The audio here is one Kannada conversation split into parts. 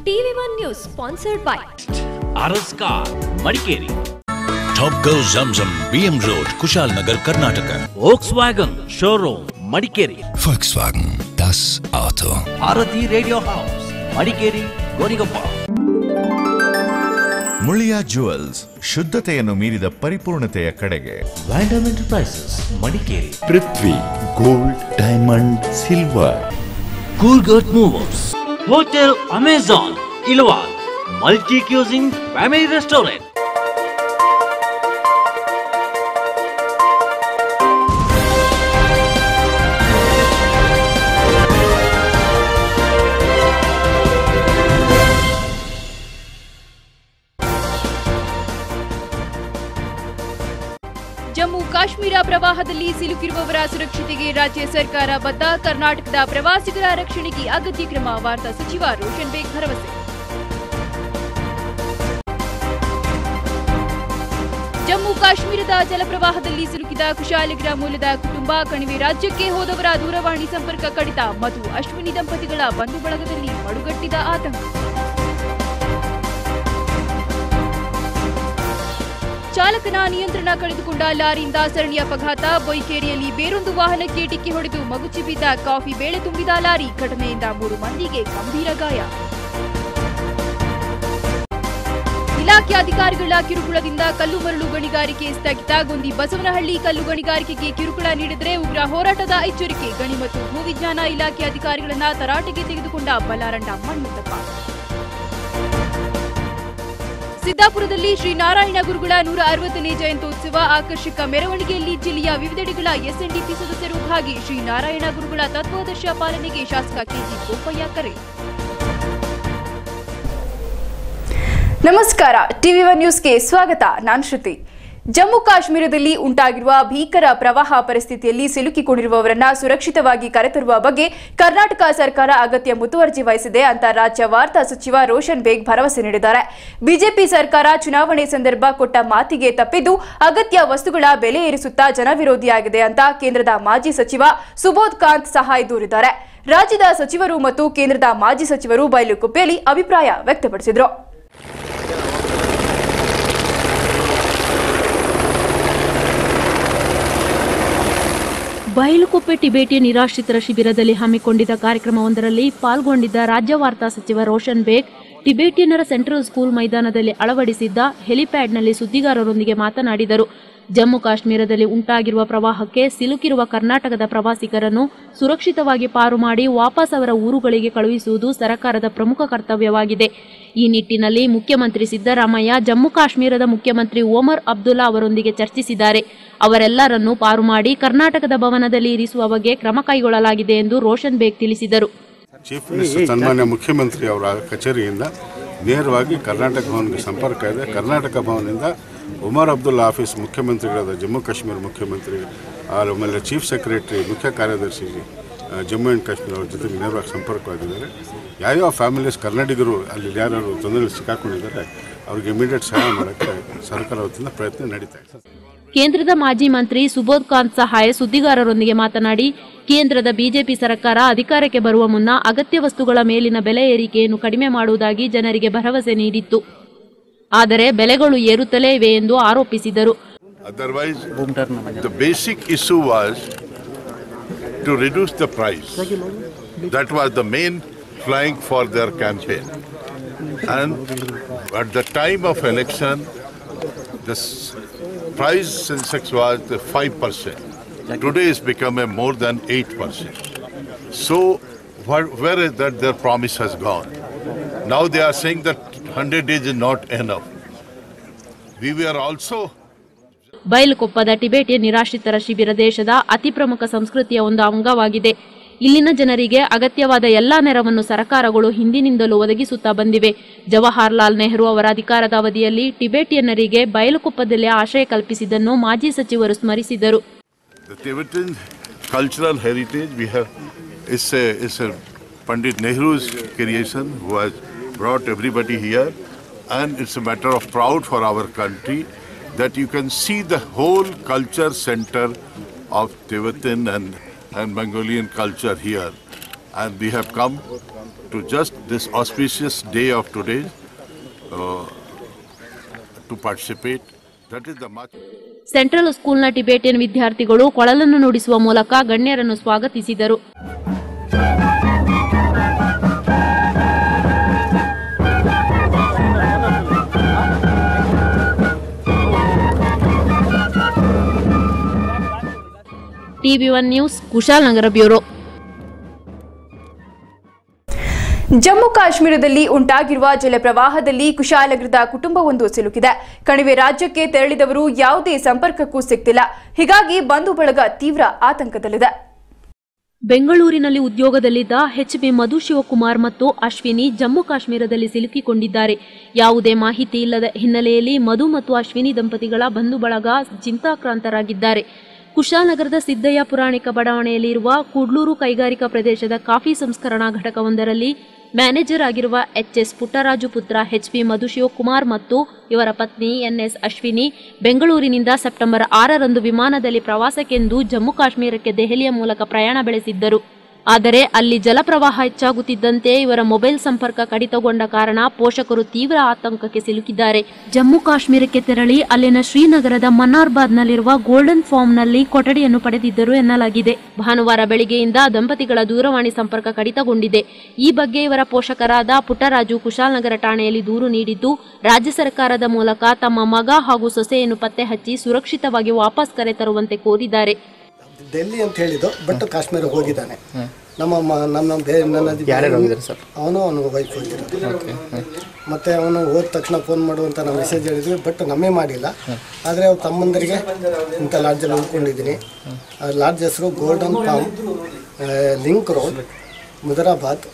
TV1 News sponsored by RS Car, Madikeri. Top Go Zamzam, BM Road, Kushalnagar, Karnataka. Volkswagen Showroom, Madikeri. Volkswagen, das Auto. Bharati Radio House, Madikeri, Gonigappa. Muliya jewels, ಶುದ್ಧತೆಯನ್ನು ಮೀರಿದ ಪರಿಪೂರ್ಣತೆಯ ಕಡೆಗೆ. Vandam Enterprises, Madikeri. Prithvi gold, diamond, silver. Coolgurt Movers, Hotel Amazon, Ilwal, Multi-Cuisine Family Restaurant. Jammu Kashmir ಪ್ರವಾಹದಲ್ಲಿ ಸಿಲುಕಿರುವವರ ಸುರಕ್ಷತೆಗೆ ರಾಜ್ಯ ಸರ್ಕಾರ ಬದ್ಧ. ಕರ್ನಾಟಕದ ಪ್ರವಾಸಿಗರ ರಕ್ಷಣೆಗೆ ಅಗತ್ಯ ಕ್ರಮ. ವಾರ್ತಾ ಸಚಿವ ರೋಷನ್ ಬೇಗ್ ಭರವಸೆ. ಜಮ್ಮು ಕಾಶ್ಮೀರದ ಜಲಪ್ರವಾಹದಲ್ಲಿ ಸಿಲುಕಿದ ಕುಶಾಲನಗರ ಮೂಲದ ಕುಟುಂಬ. ಕಣಿವೆ ರಾಜ್ಯಕ್ಕೆ ಹೋದವರ ದೂರವಾಣಿ ಸಂಪರ್ಕ ಕಡಿತ. ಮಧು ಅಶ್ವಿನಿ ದಂಪತಿಗಳ ಬಂಧು ಬಳಗದಲ್ಲಿ ಮಡುಗಟ್ಟಿದ ಆತಂಕ. ಚಾಲಕನ ನಿಯಂತ್ರಣ ಕಳೆದುಕೊಂಡ ಲಾರಿಯಿಂದ ಸರಣಿ ಅಪಘಾತ. ಬೊಯ್ಕೇರಿಯಲ್ಲಿ ಬೇರೊಂದು ವಾಹನಕ್ಕೆ ಡಿಕ್ಕಿ ಹೊಡೆದು ಮಗುಚಿ ಬಿದ್ದ ಕಾಫಿ ಬೇಳೆ ತುಂಬಿದ ಲಾರಿ. ಘಟನೆಯಿಂದ 3 ಮಂದಿಗೆ ಗಂಭೀರ ಗಾಯ. ಇಲಾಖೆ ಅಧಿಕಾರಿಗಳ ಕಿರುಕುಳದಿಂದ ಕಲ್ಲು ಮರಳು ಗಣಿಗಾರಿಕೆ ಸ್ಥಗಿತ. ಗೊಂದಿ ಬಸವನಹಳ್ಳಿ ಕಲ್ಲು ಗಣಿಗಾರಿಕೆಗೆ ಕಿರುಕುಳ ನೀಡಿದರೆ ಉಗ್ರ ಹೋರಾಟದ ಎಚ್ಚರಿಕೆ. ಗಣಿ ಮತ್ತು ಭೂವಿಜ್ಞಾನ ಇಲಾಖೆ ಅಧಿಕಾರಿಗಳನ್ನ ತರಾಟೆಗೆ ತೆಗೆದುಕೊಂಡ ಬಲಾರಂಡ ಮಣ್ಣುತ್ತಪ್ಪ. ಸಿದ್ದಾಪುರದಲ್ಲಿ ಶ್ರೀನಾರಾಯಣ ಗುರುಗಳ 160ನೇ ಜಯಂತ್ಯೋತ್ಸವ. ಆಕರ್ಷಕ ಮೆರವಣಿಗೆಯಲ್ಲಿ ಜಿಲ್ಲೆಯ ವಿವಿಧೆಡೆಗಳ ಎಸ್ಎನ್ಡಿಪಿ ಸದಸ್ಯರು ಭಾಗಿ. ಶ್ರೀನಾರಾಯಣ ಗುರುಗಳ ತತ್ವಾದರ್ಶ ಪಾಲನೆಗೆ ಶಾಸಕ ಕೆಜಿ ಗೋಪಯ್ಯ ಕರೆ. ನಮಸ್ಕಾರ, ಟಿವಿ1 ನ್ಯೂಸ್ಗೆ ಸ್ವಾಗತ. ನಾನು ಶ್ರುತಿ. ಜಮ್ಮು ಕಾಶ್ಮೀರದಲ್ಲಿ ಉಂಟಾಗಿರುವ ಭೀಕರ ಪ್ರವಾಹ ಪರಿಸ್ಥಿತಿಯಲ್ಲಿ ಸಿಲುಕಿಕೊಂಡಿರುವವರನ್ನ ಸುರಕ್ಷಿತವಾಗಿ ಕರೆತರುವ ಬಗ್ಗೆ ಕರ್ನಾಟಕ ಸರ್ಕಾರ ಅಗತ್ಯ ಮುತುವರ್ಜಿ ವಹಿಸಿದೆ ಅಂತ ರಾಜ್ಯ ವಾರ್ತಾ ಸಚಿವ ರೋಷನ್ ಬೇಗ್ ಭರವಸೆ ನೀಡಿದ್ದಾರೆ. ಬಿಜೆಪಿ ಸರ್ಕಾರ ಚುನಾವಣೆ ಸಂದರ್ಭ ಕೊಟ್ಟ ಮಾತಿಗೆ ತಪ್ಪಿದ್ದು ಅಗತ್ಯ ವಸ್ತುಗಳ ಬೆಲೆ ಏರಿಸುತ್ತಾ ಜನವಿರೋಧಿಯಾಗಿದೆ ಅಂತ ಕೇಂದ್ರದ ಮಾಜಿ ಸಚಿವ ಸುಬೋಧ್ ಕಾಂತ್ ಸಹಾಯ್ ದೂರಿದ್ದಾರೆ. ರಾಜ್ಯದ ಸಚಿವರು ಮತ್ತು ಕೇಂದ್ರದ ಮಾಜಿ ಸಚಿವರು ಬೈಲುಕುಪ್ಪೆಯಲ್ಲಿ ಅಭಿಪ್ರಾಯ ವ್ಯಕ್ತಪಡಿಸಿದರು. ಬೈಲುಕುಪ್ಪೆ ಟಿಬೇಟಿಯನ್ ನಿರಾಶ್ರಿತರ ಶಿಬಿರದಲ್ಲಿ ಹಮ್ಮಿಕೊಂಡಿದ್ದ ಕಾರ್ಯಕ್ರಮವೊಂದರಲ್ಲಿ ಪಾಲ್ಗೊಂಡಿದ್ದ ರಾಜ್ಯ ವಾರ್ತಾ ಸಚಿವ ರೋಷನ್ ಬೇಗ್ ಟಿಬೇಟಿಯನ್ನರ ಸೆಂಟ್ರಲ್ ಸ್ಕೂಲ್ ಮೈದಾನದಲ್ಲಿ ಅಳವಡಿಸಿದ್ದ ಹೆಲಿಪ್ಯಾಡ್ನಲ್ಲಿ ಸುದ್ದಿಗಾರರೊಂದಿಗೆ ಮಾತನಾಡಿದರು. ಜಮ್ಮು ಕಾಶ್ಮೀರದಲ್ಲಿ ಉಂಟಾಗಿರುವ ಪ್ರವಾಹಕ್ಕೆ ಸಿಲುಕಿರುವ ಕರ್ನಾಟಕದ ಪ್ರವಾಸಿಗರನ್ನು ಸುರಕ್ಷಿತವಾಗಿ ಪಾರು ಮಾಡಿ ವಾಪಸ್ ಅವರ ಊರುಗಳಿಗೆ ಕಳುಹಿಸುವುದು ಸರ್ಕಾರದ ಪ್ರಮುಖ ಕರ್ತವ್ಯವಾಗಿದೆ. ಈ ನಿಟ್ಟಿನಲ್ಲಿ ಮುಖ್ಯಮಂತ್ರಿ ಸಿದ್ದರಾಮಯ್ಯ ಜಮ್ಮು ಕಾಶ್ಮೀರದ ಮುಖ್ಯಮಂತ್ರಿ ಒಮರ್ ಅಬ್ದುಲ್ಲಾ ಅವರೊಂದಿಗೆ ಚರ್ಚಿಸಿದ್ದಾರೆ. ಅವರೆಲ್ಲರನ್ನೂ ಪಾರು ಮಾಡಿ ಕರ್ನಾಟಕದ ಭವನದಲ್ಲಿ ಇರಿಸುವ ಬಗ್ಗೆ ಕ್ರಮ ಕೈಗೊಳ್ಳಲಾಗಿದೆ ಎಂದು ರೋಷನ್ ಬೇಗ್ ತಿಳಿಸಿದರು. ಚೀಫ್ ಮಿನಿಸ್ಟರ್ ಸನ್ಮಾನ್ಯ ಮುಖ್ಯಮಂತ್ರಿ ಅವರ ಕಚೇರಿಯಿಂದ ನೇರವಾಗಿ ಕರ್ನಾಟಕ ಭವನ್ಗೆ ಸಂಪರ್ಕ ಇದೆ. ಕರ್ನಾಟಕ ಭವನದಿಂದ ಉಮರ್ ಅಬ್ದುಲ್ಲಾ ಆಫೀಸ್ ಮುಖ್ಯಮಂತ್ರಿಗಳಾದ ಜಮ್ಮು ಕಾಶ್ಮೀರ ಮುಖ್ಯಮಂತ್ರಿ, ಆಮೇಲೆ ಚೀಫ್ ಸೆಕ್ರೆಟರಿ, ಮುಖ್ಯ ಕಾರ್ಯದರ್ಶಿ ಜಮ್ಮು ಆ್ಯಂಡ್ ಕಾಶ್ಮೀರ ಅವ್ರ ಜೊತೆಗೆ ನೇರವಾಗಿ ಸಂಪರ್ಕವಾಗಿದ್ದಾರೆ. ಯಾವ್ಯಾವ ಫ್ಯಾಮಿಲೀಸ್ ಕನ್ನಡಿಗರು ಅಲ್ಲಿ ಯಾರು ತೊಂದರೆ ಸಿಕ್ಕಾಕೊಂಡಿದ್ದಾರೆ ಅವ್ರಿಗೆ ಇಮಿಡಿಯೇಟ್ ಸಹಾಯ ಮಾಡೋಕ್ಕೆ ಸರ್ಕಾರ ವತಿಯಿಂದ ಪ್ರಯತ್ನ ನಡೀತಾ ಇದೆ. ಕೇಂದ್ರದ ಮಾಜಿ ಮಂತ್ರಿ ಸುಬೋಧ್ ಕಾಂತ್ ಸಹಾಯ್ ಸುದ್ದಿಗಾರರೊಂದಿಗೆ ಮಾತನಾಡಿ, ಕೇಂದ್ರದ ಬಿಜೆಪಿ ಸರ್ಕಾರ ಅಧಿಕಾರಕ್ಕೆ ಬರುವ ಮುನ್ನ ಅಗತ್ಯ ವಸ್ತುಗಳ ಮೇಲಿನ ಬೆಲೆ ಏರಿಕೆಯನ್ನು ಕಡಿಮೆ ಮಾಡುವುದಾಗಿ ಜನರಿಗೆ ಭರವಸೆ ನೀಡಿತ್ತು. ಆದರೆ ಬೆಲೆಗಳು ಏರುತ್ತಲೇ ಇವೆ ಎಂದು ಆರೋಪಿಸಿದರು. Otherwise, the basic issue was to reduce the price. That was the main flying for their campaign. And at the time of election, the price index was 5%. Today it's become more than 8%. So where is that their promise has gone? Now they are saying that 100 days is not enough. We were also ಬೈಲುಕೊಪ್ಪದ ಟಿಬೇಟಿಯನ್ ನಿರಾಶ್ರಿತರ ಶಿಬಿರ ದೇಶದ ಅತಿ ಪ್ರಮುಖ ಸಂಸ್ಕೃತಿಯ ಒಂದು ಅಂಗವಾಗಿದೆ. ಇಲ್ಲಿನ ಜನರಿಗೆ ಅಗತ್ಯವಾದ ಎಲ್ಲಾ ನೆರವನ್ನು ಸರ್ಕಾರಗಳು ಹಿಂದಿನಿಂದಲೂ ಒದಗಿಸುತ್ತಾ ಬಂದಿವೆ. ಜವಾಹರ್ಲಾಲ್ ನೆಹರು ಅವರ ಅಧಿಕಾರದ ಅವಧಿಯಲ್ಲಿ ಟಿಬೇಟಿಯನ್ನರಿಗೆ ಬೈಲುಕೊಪ್ಪದಲ್ಲಿ ಆಶ್ರಯ ಕಲ್ಪಿಸಿದ್ದನ್ನು ಮಾಜಿ ಸಚಿವರು ಸ್ಮರಿಸಿದರು. The Tibetan cultural heritage we have is a Pandit Nehru's creation who has brought everybody here, and it's a matter of proud for our country that you can see the whole culture center of Tibetan and Mongolian culture here. and we have come to just this auspicious day of today to participate. That is the march. Central ಸ್ಕೂಲ್ನ ಟಿಬೇಟಿಯನ್ ವಿದ್ಯಾರ್ಥಿಗಳು ಕೊಳಲನ್ನು ನುಡಿಸುವ ಮೂಲಕ ಗಣ್ಯರನ್ನು ಸ್ವಾಗತಿಸಿದರು. TV1 news Kushalnagar bureau. Jammu ಕಾಶ್ಮೀರದಲ್ಲಿ ಉಂಟಾಗಿರುವ ಜಲಪ್ರವಾಹದಲ್ಲಿ ಕುಶಾಲನಗರದ ಕುಟುಂಬವೊಂದು ಸಿಲುಕಿದೆ. ಕಣಿವೆ ರಾಜ್ಯಕ್ಕೆ ತೆರಳಿದವರು ಯಾವುದೇ ಸಂಪರ್ಕಕ್ಕೂ ಸಿಗ್ತಿಲ್ಲ. ಹೀಗಾಗಿ ಬಂಧು ಬಳಗ ತೀವ್ರ ಆತಂಕದಲ್ಲಿದೆ. ಬೆಂಗಳೂರಿನಲ್ಲಿ ಉದ್ಯೋಗದಲ್ಲಿದ್ದ HB ಮಧು ಶಿವಕುಮಾರ್ ಮತ್ತು ಅಶ್ವಿನಿ ಜಮ್ಮು ಕಾಶ್ಮೀರದಲ್ಲಿ ಸಿಲುಕಿಕೊಂಡಿದ್ದಾರೆ. ಯಾವುದೇ ಮಾಹಿತಿ ಇಲ್ಲದ ಹಿನ್ನೆಲೆಯಲ್ಲಿ ಮಧು ಮತ್ತು ಅಶ್ವಿನಿ ದಂಪತಿಗಳ ಬಂಧು ಬಳಗ ಚಿಂತಾಕ್ರಾಂತರಾಗಿದ್ದಾರೆ. ಕುಶಾಲನಗರದ ಸಿದ್ದಯ್ಯ ಪುರಾಣಿಕ ಬಡಾವಣೆಯಲ್ಲಿರುವ ಕುಡ್ಲೂರು ಕೈಗಾರಿಕಾ ಪ್ರದೇಶದ ಕಾಫಿ ಸಂಸ್ಕರಣಾ ಘಟಕವೊಂದರಲ್ಲಿ ಮ್ಯಾನೇಜರ್ ಆಗಿರುವ HS ಪುಟ್ಟರಾಜು ಪುತ್ರ HB ಮಧು ಶಿವಕುಮಾರ್ ಮತ್ತು ಇವರ ಪತ್ನಿ NS ಅಶ್ವಿನಿ ಬೆಂಗಳೂರಿನಿಂದ ಸೆಪ್ಟೆಂಬರ್ 6ರಂದು ವಿಮಾನದಲ್ಲಿ ಪ್ರವಾಸಕ್ಕೆಂದು ಜಮ್ಮು ಕಾಶ್ಮೀರಕ್ಕೆ ದೆಹಲಿಯ ಮೂಲಕ ಪ್ರಯಾಣ ಬೆಳೆಸಿದ್ದರು. ಆದರೆ ಅಲ್ಲಿ ಜಲಪ್ರವಾಹ ಹೆಚ್ಚಾಗುತ್ತಿದ್ದಂತೆ ಇವರ ಮೊಬೈಲ್ ಸಂಪರ್ಕ ಕಡಿತಗೊಂಡ ಕಾರಣ ಪೋಷಕರು ತೀವ್ರ ಆತಂಕಕ್ಕೆ ಸಿಲುಕಿದ್ದಾರೆ. ಜಮ್ಮು ಕಾಶ್ಮೀರಕ್ಕೆ ತೆರಳಿ ಅಲ್ಲಿನ ಶ್ರೀನಗರದ ಮನ್ನಾರ್ಬಾದ್ನಲ್ಲಿರುವ ಗೋಲ್ಡನ್ ಫಾರ್ಮ್ನಲ್ಲಿ ಕೊಠಡಿಯನ್ನು ಪಡೆದಿದ್ದರು ಎನ್ನಲಾಗಿದೆ. ಭಾನುವಾರ ಬೆಳಿಗ್ಗೆಯಿಂದ ದಂಪತಿಗಳ ದೂರವಾಣಿ ಸಂಪರ್ಕ ಕಡಿತಗೊಂಡಿದೆ. ಈ ಬಗ್ಗೆ ಇವರ ಪೋಷಕರಾದ ಪುಟ್ಟರಾಜು ಕುಶಾಲನಗರ ಠಾಣೆಯಲ್ಲಿ ದೂರು ನೀಡಿದ್ದು, ರಾಜ್ಯ ಸರ್ಕಾರದ ಮೂಲಕ ತಮ್ಮ ಮಗ ಹಾಗೂ ಸೊಸೆಯನ್ನು ಪತ್ತೆ ಹಚ್ಚಿ ಸುರಕ್ಷಿತವಾಗಿ ವಾಪಸ್ ಕರೆತರುವಂತೆ ಕೋರಿದ್ದಾರೆ. ಡೆಲ್ಲಿ ಅಂತ ಹೇಳಿದ್ದು, ಬಟ್ ಕಾಶ್ಮೀರ ಹೋಗಿದ್ದಾನೆ. ಅವನು ವೈಫ್ ಹೋಗಿರೋದು. ಮತ್ತೆ ಅವನು ಹೋದ ತಕ್ಷಣ ಫೋನ್ ಮಾಡುವಂತ ನಾವು ಮೆಸೇಜ್ ಹೇಳಿದ್ವಿ, ಬಟ್ ನಮ್ಮೇ ಮಾಡಿಲ್ಲ. ಆದರೆ ಅವ್ರ ತಮ್ಮಂದರಿಗೆ ಇಂಥ ಲಾಡ್ಜಲ್ಲಿ ಉಳ್ಕೊಂಡಿದ್ದೀನಿ. ಲಾಡ್ಜ್ ಹೆಸರು golden farm, link road, Mudarabad,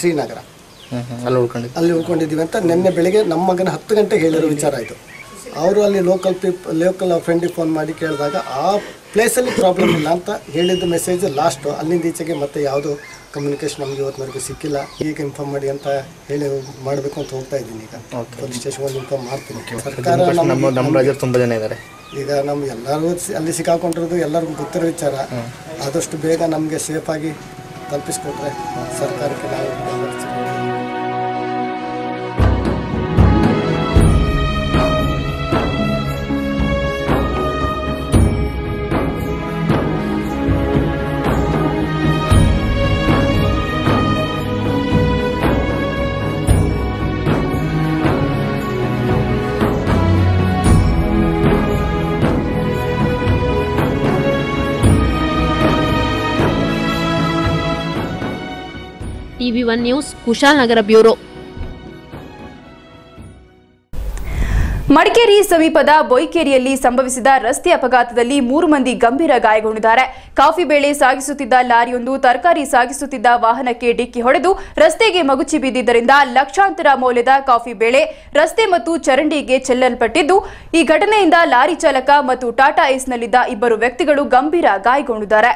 Srinagar. ಅಲ್ಲಿ ಉಳ್ಕೊಂಡಿದ್ದೀವಿ ಅಂತ ನಿನ್ನೆ ಬೆಳಿಗ್ಗೆ ನಮ್ಮ ಮಗನ 10 ಗಂಟೆಗೆ ಹೇಳಿರೋ ವಿಚಾರ ಇದು. ಅವರು ಅಲ್ಲಿ ಲೋಕಲ್ ಫ್ರೆಂಡಿಗೆ ಫೋನ್ ಮಾಡಿ ಕೇಳಿದಾಗ ಆ ಪ್ಲೇಸಲ್ಲಿ ಪ್ರಾಬ್ಲಮ್ ಇಲ್ಲ ಅಂತ ಹೇಳಿದ್ದು ಮೆಸೇಜ್ ಲಾಸ್ಟು. ಅಲ್ಲಿಂದ ಈಚೆಗೆ ಮತ್ತೆ ಯಾವುದೋ ಕಮ್ಯುನಿಕೇಶನ್ ನಮಗೆ ಇವತ್ತಿನವರೆಗೂ ಸಿಕ್ಕಿಲ್ಲ. ಈಗ ಇನ್ಫಾರ್ಮ್ ಮಾಡಿ ಅಂತ ಹೇಳಿ ಮಾಡಬೇಕು ಅಂತ ಹೋಗ್ತಾ ಇದ್ದೀನಿ. ಈಗ ಪೊಲೀಸ್ ಸ್ಟೇಷನ್ ಇನ್ಫಾರ್ಮ್ ಮಾಡ್ತೀನಿ. ಸರ್ಕಾರ ತುಂಬ ಜನ ಇದ್ದಾರೆ. ಈಗ ನಮ್ಮ ಎಲ್ಲರೂ ಅಲ್ಲಿ ಸಿಕ್ಕಾಕೊಂಡಿರೋದು ಎಲ್ಲರಿಗೂ ಗೊತ್ತಿರೋ ವಿಚಾರ. ಆದಷ್ಟು ಬೇಗ ನಮಗೆ ಸೇಫಾಗಿ ತಲುಪಿಸ್ಕೊಟ್ರೆ ಸರ್ಕಾರಕ್ಕೆ ನಾವು TV1 news Kushalnagar bureau. Madikeri ಸಮೀಪದ ಬೊಯ್ಕೇರಿಯಲ್ಲಿ ಸಂಭವಿಸಿದ ರಸ್ತೆ ಅಪಘಾತದಲ್ಲಿ 3 ಮಂದಿ ಗಂಭೀರ ಗಾಯಗೊಂಡಿದ್ದಾರೆ. ಕಾಫಿ ಬೇಳೆ ಸಾಗಿಸುತ್ತಿದ್ದ ಲಾರಿಯೊಂದು ತರಕಾರಿ ಸಾಗಿಸುತ್ತಿದ್ದ ವಾಹನಕ್ಕೆ ಡಿಕ್ಕಿ ಹೊಡೆದು ರಸ್ತೆಗೆ ಮಗುಚಿ ಬಿದ್ದಿದ್ದರಿಂದ ಲಕ್ಷಾಂತರ ಮೌಲ್ಯದ ಕಾಫಿ ಬೇಳೆ ರಸ್ತೆ ಮತ್ತು ಚರಂಡಿಗೆ ಚೆಲ್ಲಲ್ಪಟ್ಟಿದ್ದು, ಈ ಘಟನೆಯಿಂದ ಲಾರಿ ಚಾಲಕ ಮತ್ತು ಟಾಟಾ ಏಸ್ನಲ್ಲಿದ್ದ 2 ವ್ಯಕ್ತಿಗಳು ಗಂಭೀರ ಗಾಯಗೊಂಡಿದ್ದಾರೆ.